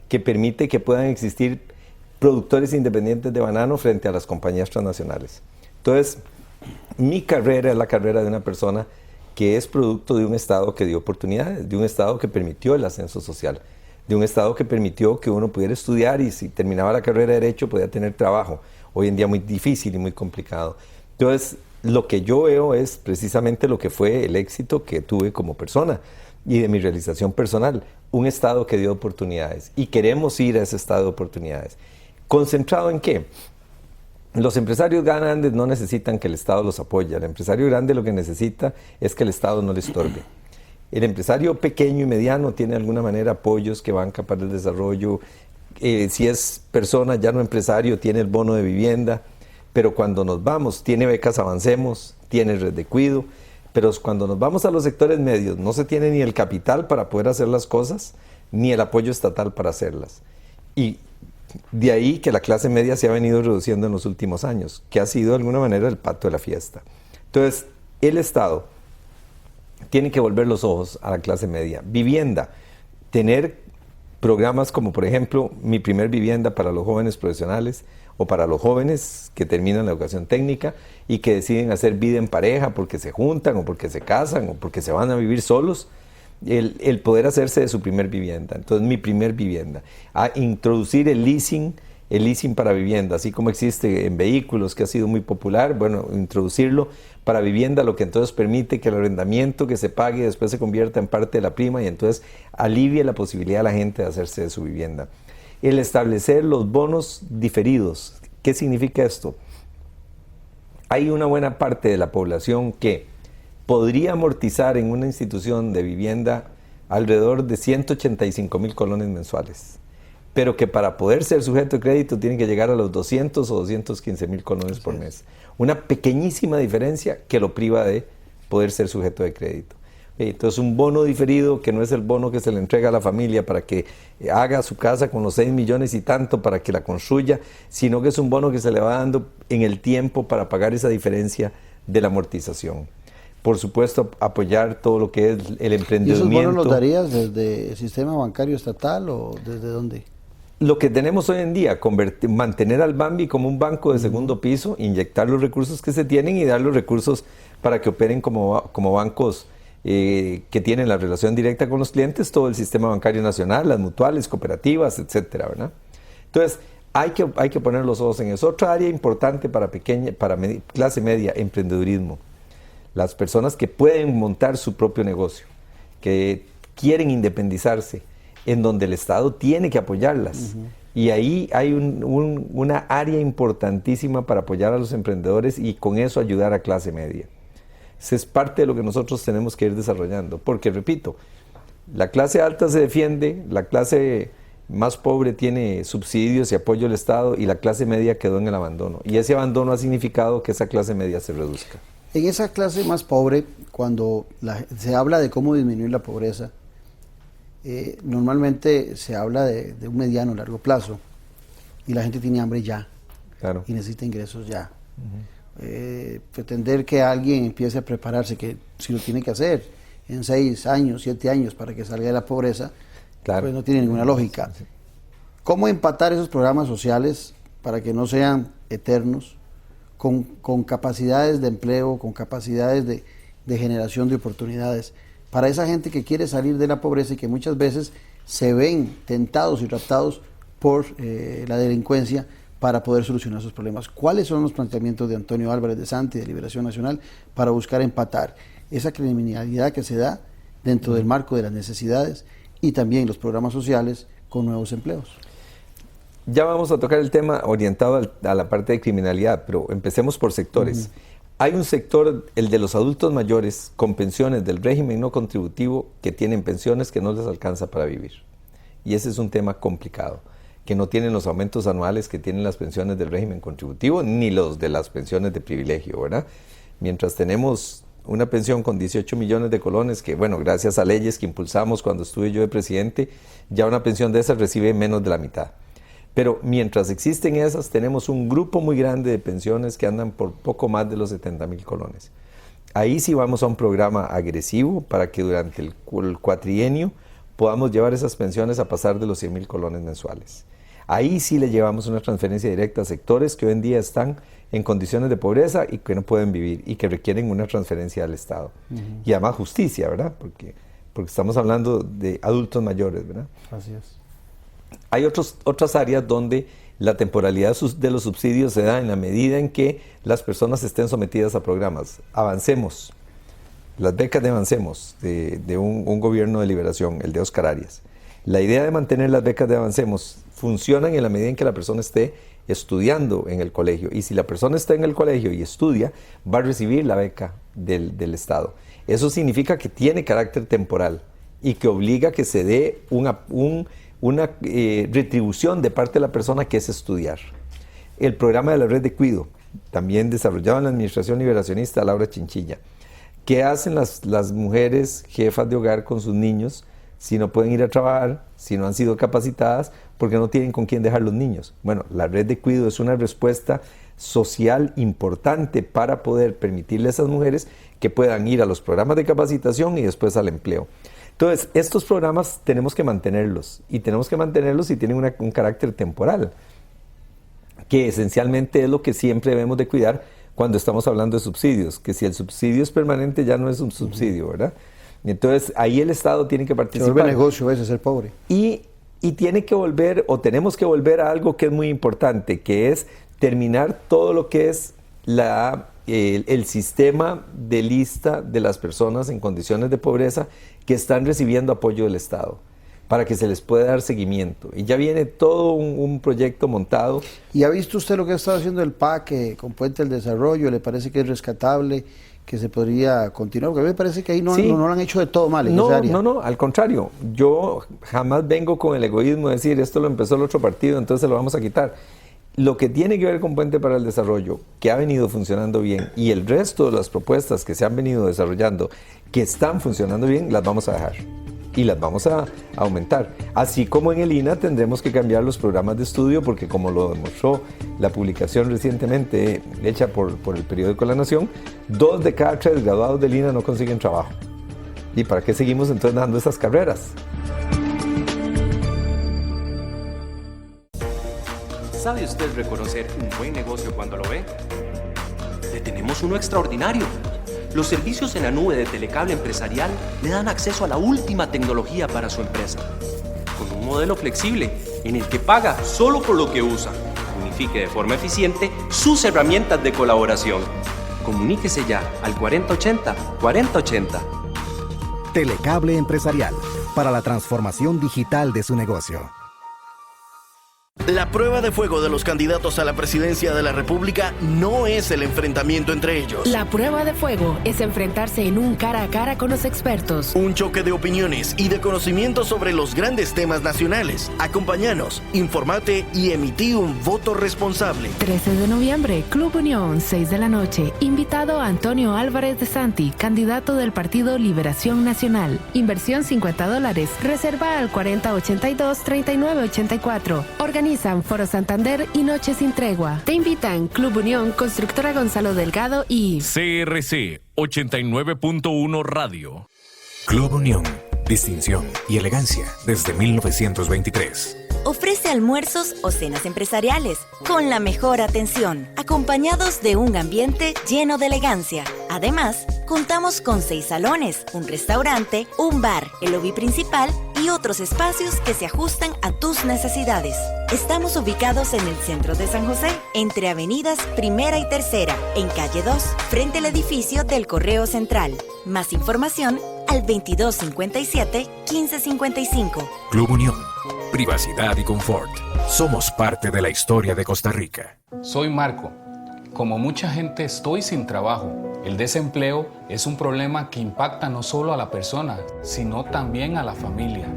que permite que puedan existir productores independientes de banano frente a las compañías transnacionales. Entonces, mi carrera es la carrera de una persona que es producto de un Estado que dio oportunidades, de un Estado que permitió el ascenso social, de un Estado que permitió que uno pudiera estudiar y si terminaba la carrera de Derecho podía tener trabajo, hoy en día muy difícil y muy complicado. Entonces, lo que yo veo es precisamente lo que fue el éxito que tuve como persona y de mi realización personal, un Estado que dio oportunidades y queremos ir a ese Estado de oportunidades. ¿Concentrado en qué? Los empresarios grandes no necesitan que el Estado los apoye. El empresario grande lo que necesita es que el Estado no le estorbe. El empresario pequeño y mediano tiene de alguna manera apoyos que banca para el desarrollo. Si es persona, ya no empresario, tiene el bono de vivienda. Pero cuando nos vamos, tiene becas Avancemos, tiene red de cuido. Pero cuando nos vamos a los sectores medios, no se tiene ni el capital para poder hacer las cosas, ni el apoyo estatal para hacerlas. Y de ahí que la clase media se ha venido reduciendo en los últimos años, que ha sido de alguna manera el pato de la fiesta. Entonces, el Estado tiene que volver los ojos a la clase media. Vivienda, tener programas como por ejemplo Mi Primer Vivienda para los jóvenes profesionales o para los jóvenes que terminan la educación técnica y que deciden hacer vida en pareja porque se juntan o porque se casan o porque se van a vivir solos. El poder hacerse de su primer vivienda. Entonces, Mi Primer Vivienda. A introducir el leasing para vivienda, así como existe en vehículos, que ha sido muy popular, bueno, introducirlo para vivienda, lo que entonces permite que el arrendamiento que se pague después se convierta en parte de la prima y entonces alivie la posibilidad de la gente de hacerse de su vivienda. El establecer los bonos diferidos. ¿Qué significa esto? Hay una buena parte de la población que podría amortizar en una institución de vivienda alrededor de 185,000 colones mensuales, pero que para poder ser sujeto de crédito tienen que llegar a los 200 o 215,000 colones por mes. Una pequeñísima diferencia que lo priva de poder ser sujeto de crédito. Entonces, un bono diferido que no es el bono que se le entrega a la familia para que haga su casa con los 6 millones y tanto para que la construya, sino que es un bono que se le va dando en el tiempo para pagar esa diferencia de la amortización. Por supuesto, apoyar todo lo que es el emprendimiento. ¿Y esos bonos los darías desde el sistema bancario estatal o desde dónde? Lo que tenemos hoy en día, mantener al Bambi como un banco de segundo piso, inyectar los recursos que se tienen y dar los recursos para que operen como bancos que tienen la relación directa con los clientes, todo el sistema bancario nacional, las mutuales, cooperativas, etcétera, ¿verdad? Entonces, hay que poner los ojos en eso. Otra área importante para clase media, emprendedurismo. Las personas que pueden montar su propio negocio, que quieren independizarse, en donde el Estado tiene que apoyarlas. Y ahí hay una área importantísima para apoyar a los emprendedores y con eso ayudar a clase media. Ese es parte de lo que nosotros tenemos que ir desarrollando, porque repito, la clase alta se defiende, la clase más pobre tiene subsidios y apoyo del Estado y la clase media quedó en el abandono. Y ese abandono ha significado que esa clase media se reduzca. En esa clase más pobre, cuando se habla de cómo disminuir la pobreza, normalmente se habla de un mediano o largo plazo y la gente tiene hambre ya, claro, y necesita ingresos ya. Pretender que alguien empiece a prepararse, que si lo tiene que hacer en 6 años, 7 años para que salga de la pobreza, claro, pues no tiene ninguna lógica. ¿Cómo empatar esos programas sociales para que no sean eternos, con capacidades de empleo, con capacidades de generación de oportunidades para esa gente que quiere salir de la pobreza y que muchas veces se ven tentados y raptados por la delincuencia para poder solucionar sus problemas? ¿Cuáles son los planteamientos de Antonio Álvarez de Santi de Liberación Nacional para buscar empatar esa criminalidad que se da dentro del marco de las necesidades y también los programas sociales con nuevos empleos? Ya vamos a tocar el tema orientado a la parte de criminalidad, pero empecemos por sectores. Hay un sector, el de los adultos mayores, con pensiones del régimen no contributivo, que tienen pensiones que no les alcanza para vivir. Y ese es un tema complicado, que no tienen los aumentos anuales que tienen las pensiones del régimen contributivo, ni los de las pensiones de privilegio, ¿verdad? Mientras tenemos una pensión con 18 millones de colones, que bueno, gracias a leyes que impulsamos cuando estuve yo de presidente, ya una pensión de esas recibe menos de la mitad. Pero mientras existen esas, tenemos un grupo muy grande de pensiones que andan por poco más de los 70,000 colones. Ahí sí vamos a un programa agresivo para que durante el cuatrienio podamos llevar esas pensiones a pasar de los 100,000 colones mensuales. Ahí sí le llevamos una transferencia directa a sectores que hoy en día están en condiciones de pobreza y que no pueden vivir y que requieren una transferencia al Estado. Y además justicia, ¿verdad? Porque estamos hablando de adultos mayores, ¿verdad? Así es. Hay otras áreas donde la temporalidad de los subsidios se da en la medida en que las personas estén sometidas a programas. Avancemos, las becas de Avancemos, de un gobierno de liberación, el de Oscar Arias. La idea de mantener las becas de Avancemos funcionan en la medida en que la persona esté estudiando en el colegio. Y si la persona está en el colegio y estudia, va a recibir la beca del Estado. Eso significa que tiene carácter temporal y que obliga a que se dé una retribución de parte de la persona que es estudiar. El programa de la red de cuido, también desarrollado en la administración liberacionista Laura Chinchilla. ¿Qué hacen las mujeres jefas de hogar con sus niños si no pueden ir a trabajar, si no han sido capacitadas, porque no tienen con quién dejar los niños? Bueno, la red de cuido es una respuesta social importante para poder permitirle a esas mujeres que puedan ir a los programas de capacitación y después al empleo. Entonces, estos programas tenemos que mantenerlos y tienen un carácter temporal, que esencialmente es lo que siempre debemos de cuidar cuando estamos hablando de subsidios, que si el subsidio es permanente ya no es un subsidio, ¿verdad? Entonces, ahí el Estado tiene que participar. Se vuelve negocio ese ser pobre. Y tiene que volver, o tenemos que volver a algo que es muy importante, que es terminar todo lo que es el sistema de lista de las personas en condiciones de pobreza que están recibiendo apoyo del Estado, para que se les pueda dar seguimiento. Y ya viene todo un proyecto montado. ¿Y ha visto usted lo que ha estado haciendo el PAC con Puente del Desarrollo? ¿Le parece que es rescatable, que se podría continuar? Porque a mí me parece que ahí no lo han hecho de todo mal en esa área. No, al contrario. Yo jamás vengo con el egoísmo de decir, esto lo empezó el otro partido, entonces lo vamos a quitar. Lo que tiene que ver con Puente para el Desarrollo, que ha venido funcionando bien, y el resto de las propuestas que se han venido desarrollando, que están funcionando bien, las vamos a dejar y las vamos a aumentar. Así como en el INA tendremos que cambiar los programas de estudio, porque como lo demostró la publicación recientemente hecha por el periódico La Nación, 2 de cada 3 graduados del INA no consiguen trabajo. ¿Y para qué seguimos entonces dando esas carreras? ¿Sabe usted reconocer un buen negocio cuando lo ve? Le tenemos uno extraordinario. Los servicios en la nube de Telecable Empresarial le dan acceso a la última tecnología para su empresa. Con un modelo flexible en el que paga solo por lo que usa. Unifique de forma eficiente sus herramientas de colaboración. Comuníquese ya al 4080-4080. Telecable Empresarial, para la transformación digital de su negocio. La prueba de fuego de los candidatos a la presidencia de la República no es el enfrentamiento entre ellos. La prueba de fuego es enfrentarse en un cara a cara con los expertos. Un choque de opiniones y de conocimientos sobre los grandes temas nacionales. Acompáñanos, informate y emití un voto responsable. 13 de noviembre, Club Unión, 6 de la noche. Invitado Antonio Álvarez de Santi, candidato del Partido Liberación Nacional. Inversión $50. Reserva al 4082-3984. Organizan Foro Santander y Noche Sin Tregua. Te invitan Club Unión, Constructora Gonzalo Delgado y CRC 89.1 Radio. Club Unión, distinción y elegancia desde 1923. Ofrece almuerzos o cenas empresariales con la mejor atención, acompañados de un ambiente lleno de elegancia. Además, contamos con 6 salones, un restaurante, un bar, el lobby principal y otros espacios que se ajustan a tus necesidades. Estamos ubicados en el centro de San José, entre avenidas Primera y Tercera, en calle 2, frente al edificio del Correo Central. Más información al 2257-1555. Club Unión, privacidad y confort. Somos parte de la historia de Costa Rica. Soy Marco. Como mucha gente estoy sin trabajo. El desempleo es un problema que impacta no solo a la persona, sino también a la familia.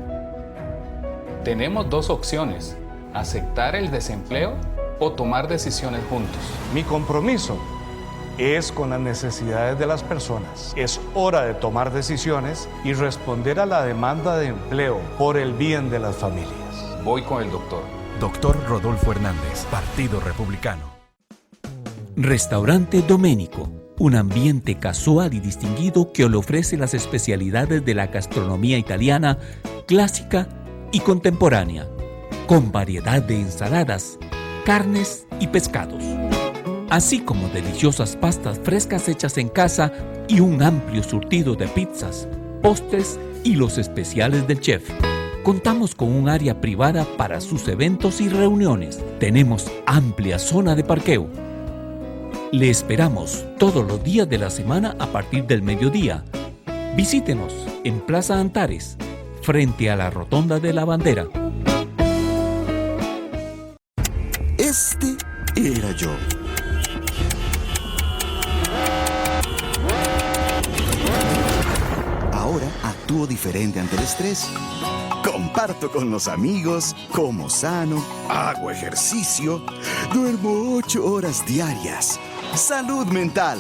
Tenemos 2 opciones: aceptar el desempleo o tomar decisiones juntos. Mi compromiso es con las necesidades de las personas. Es hora de tomar decisiones y responder a la demanda de empleo por el bien de las familias. Voy con el doctor. Doctor Rodolfo Hernández, Partido Republicano. Restaurante Doménico, un ambiente casual y distinguido que le ofrece las especialidades de la gastronomía italiana, clásica y contemporánea, con variedad de ensaladas, carnes y pescados, así como deliciosas pastas frescas hechas en casa y un amplio surtido de pizzas, postres y los especiales del chef. Contamos con un área privada para sus eventos y reuniones. Tenemos amplia zona de parqueo. Le esperamos todos los días de la semana a partir del mediodía. Visítenos en Plaza Antares, frente a la Rotonda de la Bandera. Este era yo. Ahora actúo diferente ante el estrés. Comparto con los amigos, como sano, hago ejercicio, duermo 8 horas diarias. Salud mental.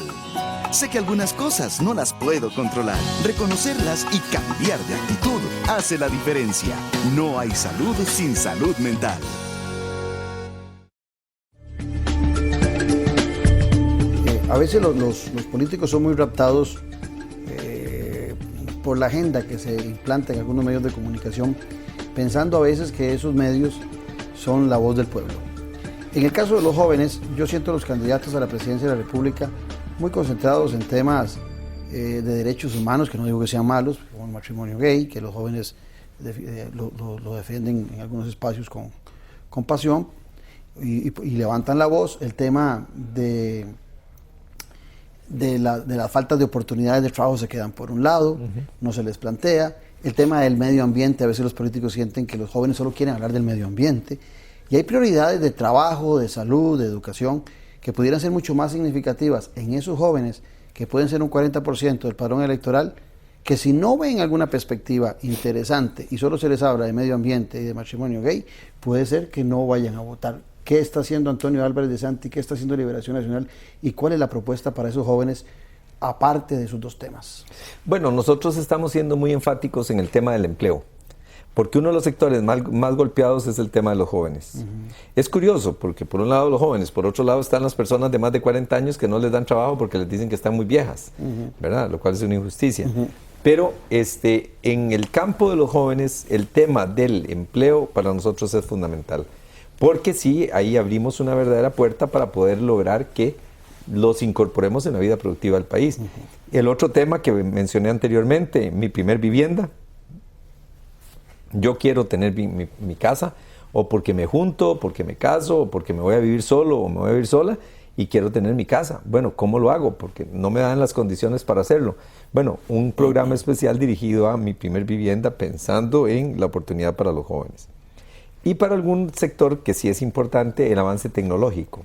Sé que algunas cosas no las puedo controlar. Reconocerlas y cambiar de actitud hace la diferencia. No hay salud sin salud mental. A veces los políticos son muy raptados por la agenda que se implanta en algunos medios de comunicación, pensando a veces que esos medios son la voz del pueblo. En el caso de los jóvenes, yo siento a los candidatos a la presidencia de la República muy concentrados en temas de derechos humanos, que no digo que sean malos, como el matrimonio gay, que los jóvenes lo defienden en algunos espacios con pasión y levantan la voz. El tema de las faltas de oportunidades de trabajo se quedan por un lado, no se les plantea. El tema del medio ambiente, a veces los políticos sienten que los jóvenes solo quieren hablar del medio ambiente, y hay prioridades de trabajo, de salud, de educación, que pudieran ser mucho más significativas en esos jóvenes, que pueden ser un 40% del padrón electoral, que si no ven alguna perspectiva interesante y solo se les habla de medio ambiente y de matrimonio gay, puede ser que no vayan a votar. ¿Qué está haciendo Antonio Álvarez de Santi? ¿Qué está haciendo Liberación Nacional? ¿Y cuál es la propuesta para esos jóvenes, aparte de esos 2 temas? Bueno, nosotros estamos siendo muy enfáticos en el tema del empleo, porque uno de los sectores más golpeados es el tema de los jóvenes. Es curioso, porque por un lado los jóvenes, por otro lado están las personas de más de 40 años que no les dan trabajo porque les dicen que están muy viejas, ¿verdad? Lo cual es una injusticia. Pero en el campo de los jóvenes, el tema del empleo para nosotros es fundamental. Porque sí, ahí abrimos una verdadera puerta para poder lograr que los incorporemos en la vida productiva del país. El otro tema que mencioné anteriormente, mi primer vivienda. Yo quiero tener mi casa, o porque me junto, o porque me caso, o porque me voy a vivir solo, o me voy a vivir sola, y quiero tener mi casa. Bueno, ¿cómo lo hago? Porque no me dan las condiciones para hacerlo. Bueno, un programa especial dirigido a mi primer vivienda, pensando en la oportunidad para los jóvenes. Y para algún sector que sí es importante, el avance tecnológico,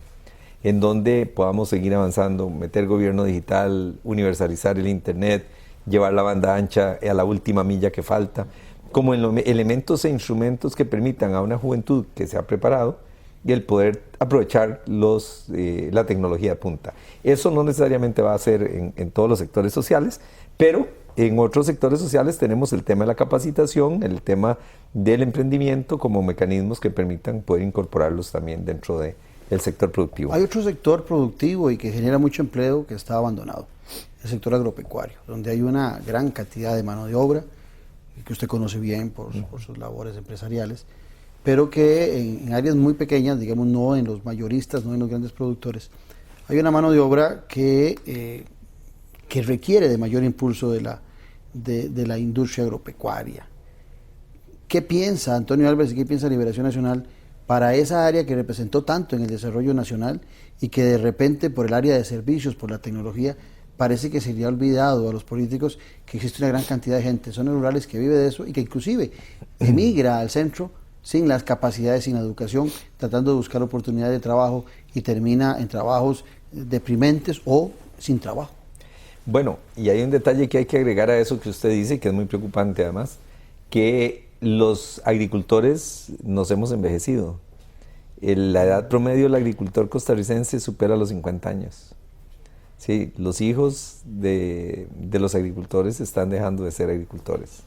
en donde podamos seguir avanzando, meter gobierno digital, universalizar el Internet, llevar la banda ancha a la última milla que falta, como elementos e instrumentos que permitan a una juventud que se ha preparado y el poder aprovechar la tecnología de punta. Eso no necesariamente va a ser en todos los sectores sociales, pero en otros sectores sociales tenemos el tema de la capacitación, el tema del emprendimiento como mecanismos que permitan poder incorporarlos también dentro del sector productivo. Hay otro sector productivo y que genera mucho empleo que está abandonado, el sector agropecuario, donde hay una gran cantidad de mano de obra, que usted conoce bien por sus labores empresariales, pero que en áreas muy pequeñas, digamos, no en los mayoristas, no en los grandes productores, hay una mano de obra que requiere de mayor impulso de la industria agropecuaria. ¿Qué piensa Antonio Álvarez y qué piensa Liberación Nacional para esa área que representó tanto en el desarrollo nacional y que de repente por el área de servicios, por la tecnología, parece que se le ha olvidado a los políticos que existe una gran cantidad de gente, zonas rurales que vive de eso y que inclusive emigra al centro sin las capacidades, sin la educación, tratando de buscar oportunidades de trabajo y termina en trabajos deprimentes o sin trabajo? Bueno, y hay un detalle que hay que agregar a eso que usted dice, que es muy preocupante además, que los agricultores nos hemos envejecido. La edad promedio del agricultor costarricense supera los 50 años. Sí, los hijos de los agricultores están dejando de ser agricultores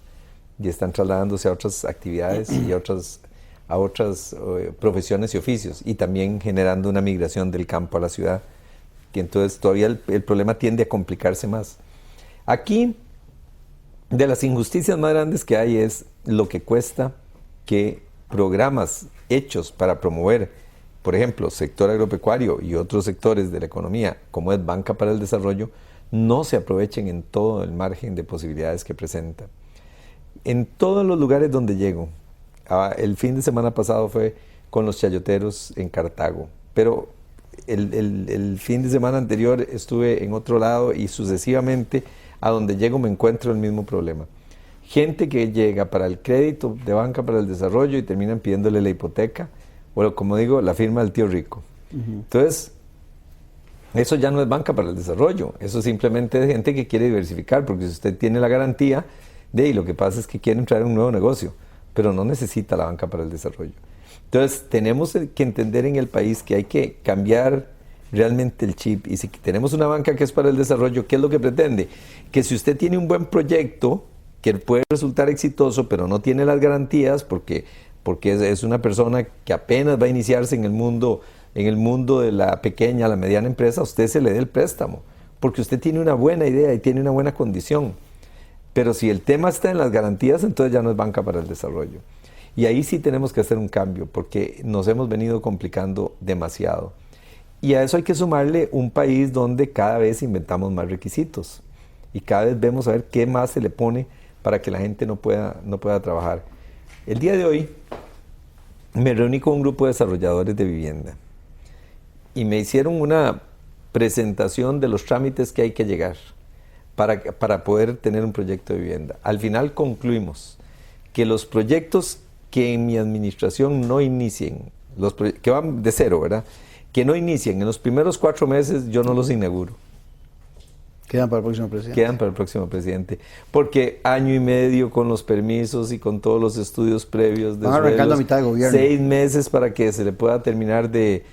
y están trasladándose a otras actividades y a otras profesiones y oficios, y también generando una migración del campo a la ciudad, que entonces todavía el problema tiende a complicarse más. Aquí, de las injusticias más grandes que hay es lo que cuesta que programas hechos para promover, por ejemplo, sector agropecuario y otros sectores de la economía, como es Banca para el Desarrollo, no se aprovechen en todo el margen de posibilidades que presenta. En todos los lugares donde llego, el fin de semana pasado fue con los chayoteros en Cartago, pero el fin de semana anterior estuve en otro lado y sucesivamente a donde llego me encuentro el mismo problema. Gente que llega para el crédito de Banca para el Desarrollo y terminan pidiéndole la hipoteca, o como digo, la firma del tío rico. Entonces, eso ya no es Banca para el Desarrollo, eso simplemente es gente que quiere diversificar, porque si usted tiene la garantía, lo que pasa es que quiere entrar en un nuevo negocio, pero no necesita la Banca para el Desarrollo. Entonces, tenemos que entender en el país que hay que cambiar realmente el chip, y si tenemos una banca que es para el desarrollo, ¿qué es lo que pretende? Que si usted tiene un buen proyecto que puede resultar exitoso, pero no tiene las garantías, porque es una persona que apenas va a iniciarse en el mundo de la pequeña, la mediana empresa, a usted se le dé el préstamo, porque usted tiene una buena idea y tiene una buena condición. Pero si el tema está en las garantías, entonces ya no es Banca para el Desarrollo. Y ahí sí tenemos que hacer un cambio, porque nos hemos venido complicando demasiado. Y a eso hay que sumarle un país donde cada vez inventamos más requisitos y cada vez vemos a ver qué más se le pone para que la gente no pueda trabajar. El día de hoy me reuní con un grupo de desarrolladores de vivienda y me hicieron una presentación de los trámites que hay que llegar para poder tener un proyecto de vivienda. Al final concluimos que los proyectos que en mi administración no inicien, que van de cero, ¿verdad?, que no inicien en los primeros 4 meses, yo no los inauguro. Quedan para el próximo presidente. Quedan para el próximo presidente. Porque año y medio con los permisos y con todos los estudios previos de van arrancando a mitad de gobierno. 6 meses para que se le pueda terminar de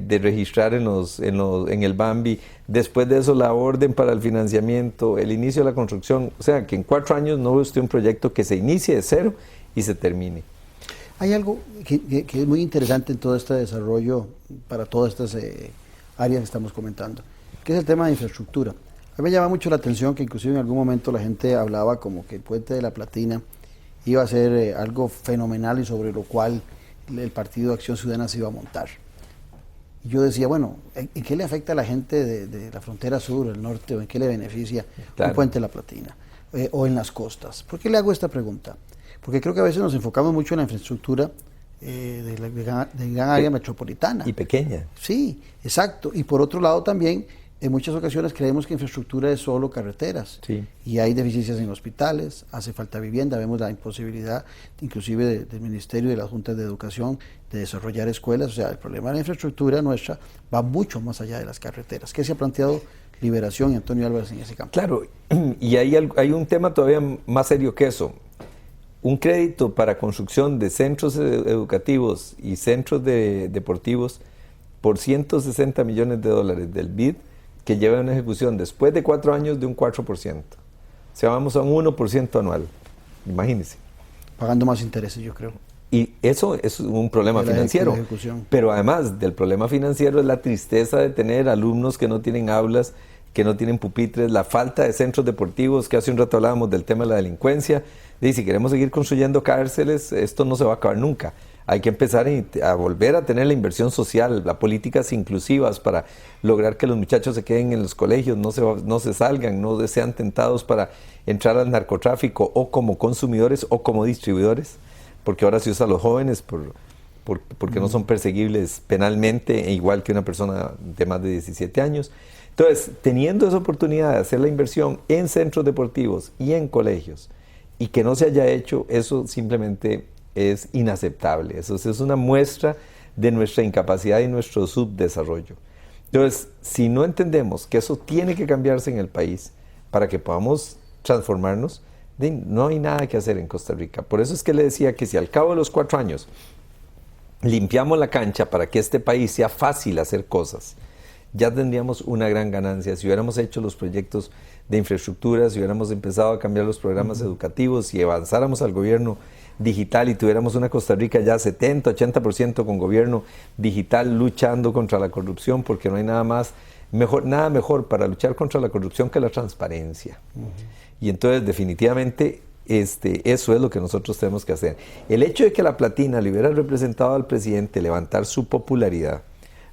registrar en el Bambi. Después de eso, la orden para el financiamiento, el inicio de la construcción. O sea, que en 4 años no ve usted un proyecto que se inicie de cero y se termine. Hay algo que es muy interesante en todo este desarrollo para todas estas áreas que estamos comentando, que es el tema de infraestructura. A mí me llama mucho la atención que inclusive en algún momento la gente hablaba como que el puente de la Platina iba a ser algo fenomenal y sobre lo cual el Partido Acción Ciudadana se iba a montar. Y yo decía, bueno, ¿en qué le afecta a la gente de la frontera sur, el norte, o en qué le beneficia un puente de la Platina? O en las costas. ¿Por qué le hago esta pregunta? Porque creo que a veces nos enfocamos mucho en la infraestructura de gran área metropolitana. Y pequeña. Sí, exacto. Y por otro lado también en muchas ocasiones creemos que infraestructura es solo carreteras, sí. Y hay deficiencias en hospitales, hace falta vivienda, vemos la imposibilidad inclusive del Ministerio y de las Juntas de Educación de desarrollar escuelas. O sea, el problema de la infraestructura nuestra va mucho más allá de las carreteras. ¿Qué se ha planteado Liberación y Antonio Álvarez en ese campo? Claro, y hay un tema todavía más serio que eso. Un crédito para construcción de centros educativos y centros deportivos por $160 millones del BID, que lleva una ejecución después de 4 años de un 4%. O sea, vamos a un 1% anual. Imagínense. Pagando más intereses, yo creo. Y eso es un problema financiero. Pero además del problema financiero es la tristeza de tener alumnos que no tienen aulas, que no tienen pupitres, la falta de centros deportivos, que hace un rato hablábamos del tema de la delincuencia. Y si queremos seguir construyendo cárceles, esto no se va a acabar nunca. Hay que empezar a volver a tener la inversión social, las políticas inclusivas para lograr que los muchachos se queden en los colegios, no se salgan, no sean tentados para entrar al narcotráfico o como consumidores o como distribuidores, porque ahora se usa a los jóvenes porque no son perseguibles penalmente, igual que una persona de más de 17 años. Entonces, teniendo esa oportunidad de hacer la inversión en centros deportivos y en colegios, y que no se haya hecho, eso simplemente es inaceptable. Eso es una muestra de nuestra incapacidad y nuestro subdesarrollo. Entonces, si no entendemos que eso tiene que cambiarse en el país para que podamos transformarnos, no hay nada que hacer en Costa Rica. Por eso es que le decía que si al cabo de los 4 años limpiamos la cancha para que este país sea fácil hacer cosas, ya tendríamos una gran ganancia. Si hubiéramos hecho los proyectos de infraestructura, si hubiéramos empezado a cambiar los programas educativos, si avanzáramos al gobierno digital y tuviéramos una Costa Rica ya 70-80% con gobierno digital luchando contra la corrupción, porque no hay nada mejor para luchar contra la corrupción que la transparencia. Y entonces definitivamente eso es lo que nosotros tenemos que hacer. El hecho de que la Platina le hubiera representado al presidente levantar su popularidad,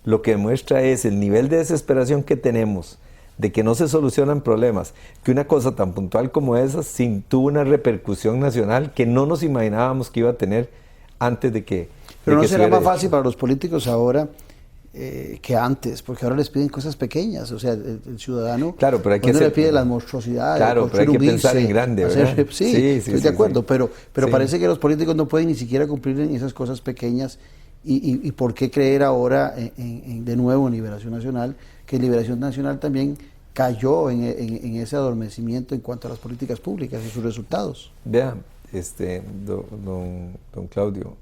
lo que demuestra es el nivel de desesperación que tenemos de que no se solucionan problemas, que una cosa tan puntual como esa tuvo una repercusión nacional que no nos imaginábamos que iba a tener antes de que... Pero no será más fácil para los políticos ahora que antes, porque ahora les piden cosas pequeñas, o sea, el ciudadano claro, pero hay que le pide las monstruosidades. Claro, pero hay que pensar en grande, ¿verdad? Sí, estoy de acuerdo, pero parece que los políticos no pueden ni siquiera cumplir en esas cosas pequeñas. ¿Y por qué creer ahora de nuevo en Liberación Nacional, que Liberación Nacional también cayó en ese adormecimiento en cuanto a las políticas públicas y sus resultados? Vea, don Claudio,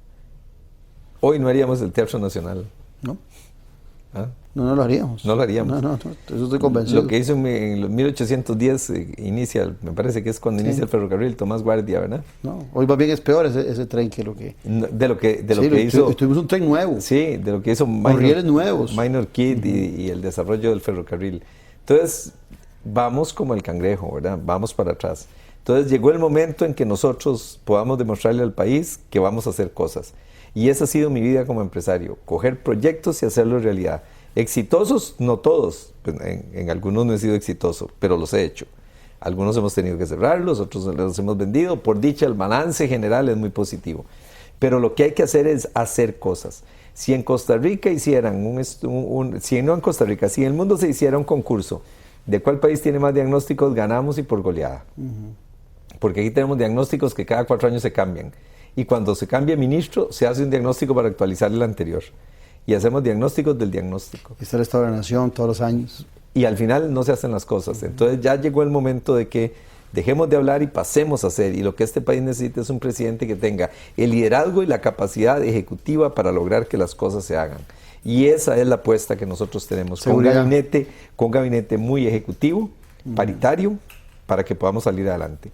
hoy no haríamos el Teatro Nacional. ¿No? ¿Ah? No lo haríamos. No lo haríamos. No, eso estoy convencido. Lo que hizo en los 1810 inicia, me parece que es cuando inicia el ferrocarril Tomás Guardia, ¿verdad? No, hoy más bien es peor ese tren que lo que... De lo que hizo... Tuvimos un tren nuevo. Sí, de lo que hizo rieles nuevos. Minor Kid y el desarrollo del ferrocarril. Entonces, vamos como el cangrejo, ¿verdad? Vamos para atrás. Entonces, llegó el momento en que nosotros podamos demostrarle al país que vamos a hacer cosas. Y esa ha sido mi vida como empresario, coger proyectos y hacerlos realidad. Exitosos, no todos, pues en algunos no he sido exitoso, pero los he hecho. Algunos hemos tenido que cerrarlos, otros los hemos vendido. Por dicha, el balance general es muy positivo. Pero lo que hay que hacer es hacer cosas. Si en Costa Rica hicieran si no en Costa Rica, si en el mundo se hiciera un concurso de cuál país tiene más diagnósticos, ganamos y por goleada. Porque aquí tenemos diagnósticos que cada 4 años se cambian. Y cuando se cambia ministro, se hace un diagnóstico para actualizar el anterior. Y hacemos diagnósticos del diagnóstico. Está el Estado de la Nación todos los años. Y al final no se hacen las cosas. Entonces ya llegó el momento de que dejemos de hablar y pasemos a hacer. Y lo que este país necesita es un presidente que tenga el liderazgo y la capacidad ejecutiva para lograr que las cosas se hagan. Y esa es la apuesta que nosotros tenemos. Con un gabinete muy ejecutivo, paritario, para que podamos salir adelante.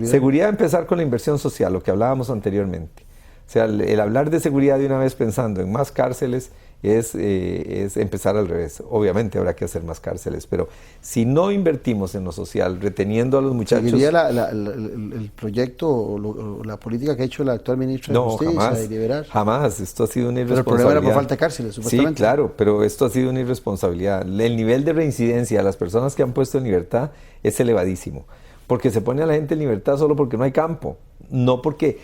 Seguridad, empezar con la inversión social, lo que hablábamos anteriormente. O sea, el hablar de seguridad de una vez pensando en más cárceles es empezar al revés. Obviamente habrá que hacer más cárceles, pero si no invertimos en lo social, reteniendo a los muchachos... ¿Seguiría el proyecto o la política que ha hecho la actual ministra de Justicia de liberar? Jamás, esto ha sido una irresponsabilidad. Pero el problema era por falta de cárceles, supuestamente. Sí, claro, pero esto ha sido una irresponsabilidad. El nivel de reincidencia de las personas que han puesto en libertad es elevadísimo. Porque se pone a la gente en libertad solo porque no hay campo, no porque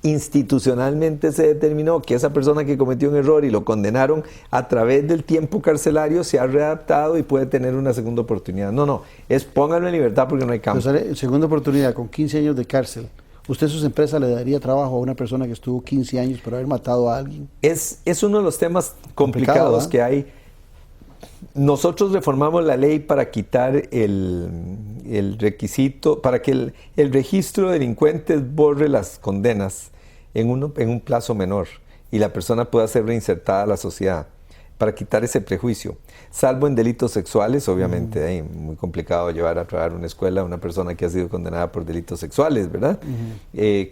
institucionalmente se determinó que esa persona que cometió un error y lo condenaron a través del tiempo carcelario se ha readaptado y puede tener una segunda oportunidad. No, es pónganlo en libertad porque no hay campo. Pero segunda oportunidad con 15 años de cárcel. ¿Usted, sus empresas, le daría trabajo a una persona que estuvo 15 años por haber matado a alguien? Es uno de los temas complicados que hay. Nosotros reformamos la ley para quitar el requisito, para que el registro de delincuentes borre las condenas en un plazo menor y la persona pueda ser reinsertada a la sociedad, para quitar ese prejuicio, salvo en delitos sexuales, obviamente, ahí muy complicado llevar a trabajar una escuela a una persona que ha sido condenada por delitos sexuales, ¿verdad?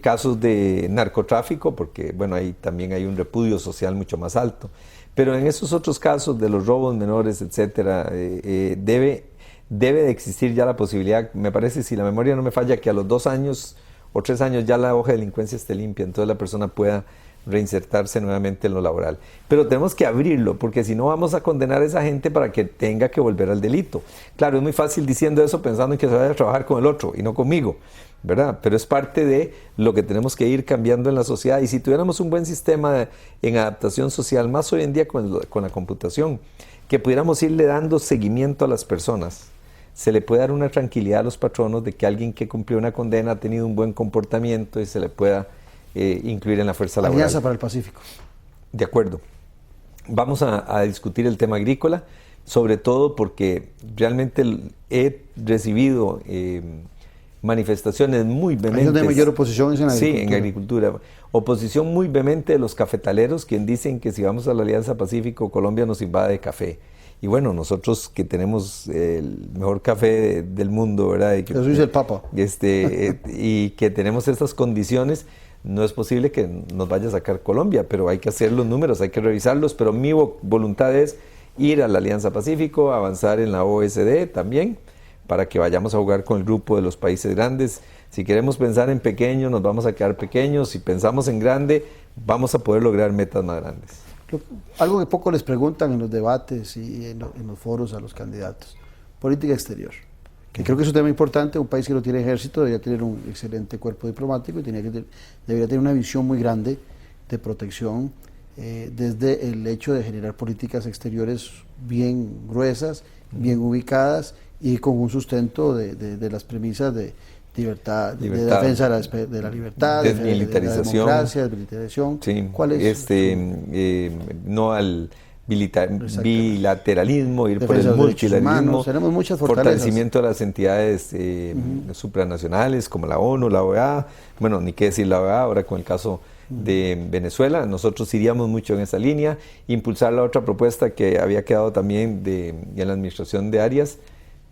Casos de narcotráfico, porque bueno, ahí también hay un repudio social mucho más alto, pero en esos otros casos de los robos menores, etcétera, debe de existir ya la posibilidad, me parece, si la memoria no me falla, que a los 2 años o 3 años ya la hoja de delincuencia esté limpia, entonces la persona pueda reinsertarse nuevamente en lo laboral. Pero tenemos que abrirlo, porque si no vamos a condenar a esa gente para que tenga que volver al delito. Claro, es muy fácil diciendo eso pensando en que se vaya a trabajar con el otro y no conmigo, ¿verdad? Pero es parte de lo que tenemos que ir cambiando en la sociedad. Y si tuviéramos un buen sistema en adaptación social, más hoy en día con la computación, que pudiéramos irle dando seguimiento a las personas, se le puede dar una tranquilidad a los patronos de que alguien que cumplió una condena ha tenido un buen comportamiento y se le pueda incluir en la fuerza laboral. Alianza para el Pacífico. De acuerdo. Vamos a discutir el tema agrícola, sobre todo porque realmente he recibido manifestaciones muy vehementes. Hay donde mayor oposición es en la agricultura. Sí, en agricultura. Oposición muy vehemente de los cafetaleros, quien dicen que si vamos a la Alianza Pacífico, Colombia nos invade de café. Y bueno, nosotros que tenemos el mejor café del mundo, ¿verdad? Y que, eso dice el Papa. Y que tenemos estas condiciones, no es posible que nos vaya a sacar Colombia, pero hay que hacer los números, hay que revisarlos, pero mi voluntad es ir a la Alianza Pacífico, avanzar en la OSD también, para que vayamos a jugar con el grupo de los países grandes. Si queremos pensar en pequeño, nos vamos a quedar pequeños. Si pensamos en grande, vamos a poder lograr metas más grandes. Algo que poco les preguntan en los debates y en los foros a los candidatos: política exterior, que creo que es un tema importante. Un país que no tiene ejército debería tener un excelente cuerpo diplomático y debería tener una visión muy grande de protección, desde el hecho de generar políticas exteriores bien gruesas, bien ubicadas y con un sustento de las premisas de libertad, de defensa de la libertad, desmilitarización, de la democracia, desmilitarización. Sí. ¿Cuál es no al bilateralismo, ir por el multilateralismo, tenemos muchas fortalezas. Fortalecimiento de las entidades supranacionales como la ONU, la OEA, bueno, ni qué decir la OEA, ahora con el caso de Venezuela, nosotros iríamos mucho en esa línea, impulsar la otra propuesta que había quedado también en la administración de Arias,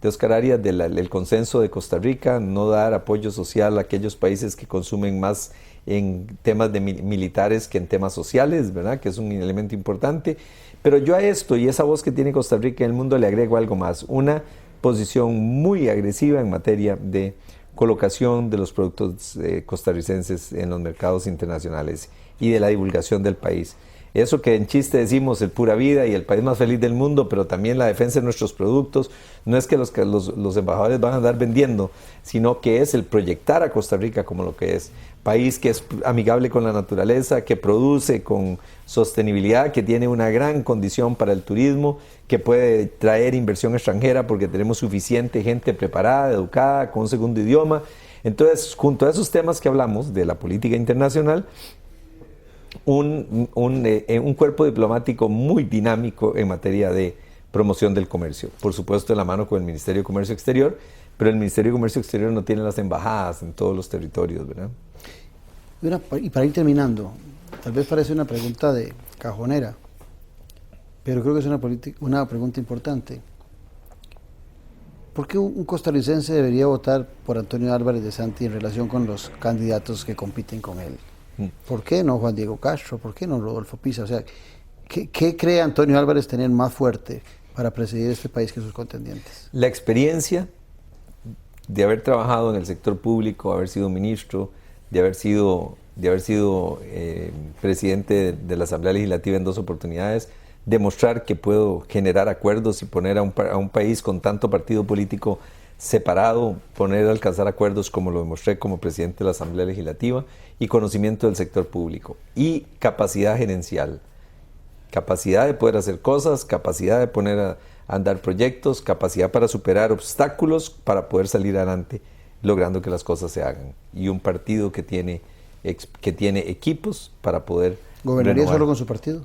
de Oscar Arias, del consenso de Costa Rica, no dar apoyo social a aquellos países que consumen más en temas de militares que en temas sociales, ¿verdad? Que es un elemento importante. Pero yo a esto y esa voz que tiene Costa Rica en el mundo le agrego algo más, una posición muy agresiva en materia de colocación de los productos costarricenses en los mercados internacionales y de la divulgación del país. Eso que en chiste decimos el pura vida y el país más feliz del mundo, pero también la defensa de nuestros productos, no es que los embajadores van a andar vendiendo, sino que es el proyectar a Costa Rica como lo que es. País que es amigable con la naturaleza, que produce con sostenibilidad, que tiene una gran condición para el turismo, que puede traer inversión extranjera porque tenemos suficiente gente preparada, educada, con un segundo idioma. Entonces, junto a esos temas que hablamos de la política internacional, un cuerpo diplomático muy dinámico en materia de promoción del comercio. Por supuesto, de la mano con el Ministerio de Comercio Exterior, pero el Ministerio de Comercio Exterior no tiene las embajadas en todos los territorios, ¿verdad? Y para ir terminando, tal vez parece una pregunta de cajonera, pero creo que es una pregunta importante. ¿Por qué un costarricense debería votar por Antonio Álvarez de Santi en relación con los candidatos que compiten con él? ¿Por qué no Juan Diego Castro? ¿Por qué no Rodolfo Pisa? O sea, ¿qué cree Antonio Álvarez tener más fuerte para presidir este país que sus contendientes? La experiencia de haber trabajado en el sector público, haber sido ministro, de haber sido presidente de la Asamblea Legislativa en 2 oportunidades, demostrar que puedo generar acuerdos y poner a un país con tanto partido político separado, alcanzar acuerdos como lo demostré como presidente de la Asamblea Legislativa, y conocimiento del sector público y capacidad gerencial, capacidad de poder hacer cosas, capacidad de poner a andar proyectos, capacidad para superar obstáculos para poder salir adelante logrando que las cosas se hagan, y un partido que tiene equipos para poder ¿Gobernaría renovar. solo con su partido?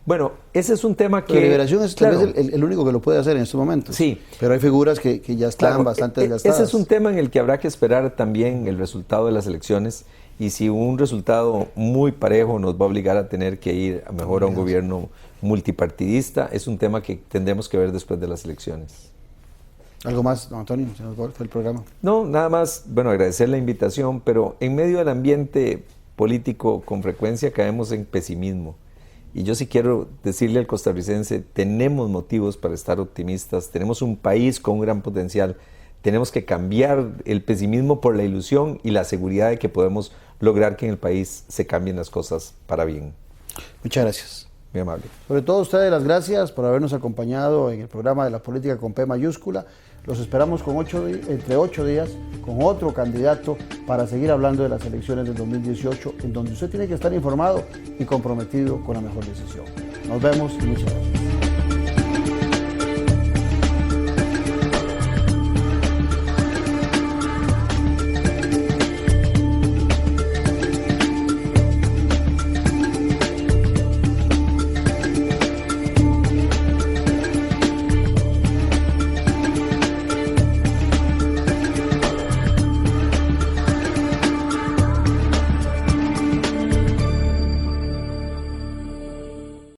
Bueno, ese es un tema que... La Liberación es tal claro, vez el único que lo puede hacer en estos momentos. Sí. Pero hay figuras que ya están claro, bastante desgastadas. Ese es un tema en el que habrá que esperar también el resultado de las elecciones, y si un resultado muy parejo nos va a obligar a tener que ir mejor a un gobierno multipartidista, es un tema que tendremos que ver después de las elecciones. ¿Algo más, don Antonio? Se nos fue el programa. No, nada más, bueno, agradecer la invitación, pero en medio del ambiente político con frecuencia caemos en pesimismo. Y yo sí quiero decirle al costarricense, tenemos motivos para estar optimistas, tenemos un país con un gran potencial, tenemos que cambiar el pesimismo por la ilusión y la seguridad de que podemos lograr que en el país se cambien las cosas para bien. Muchas gracias. Muy amable. Sobre todo a ustedes las gracias por habernos acompañado en el programa de la política con P mayúscula. Los esperamos entre 8 días con otro candidato para seguir hablando de las elecciones del 2018, en donde usted tiene que estar informado y comprometido con la mejor decisión. Nos vemos y muchas gracias.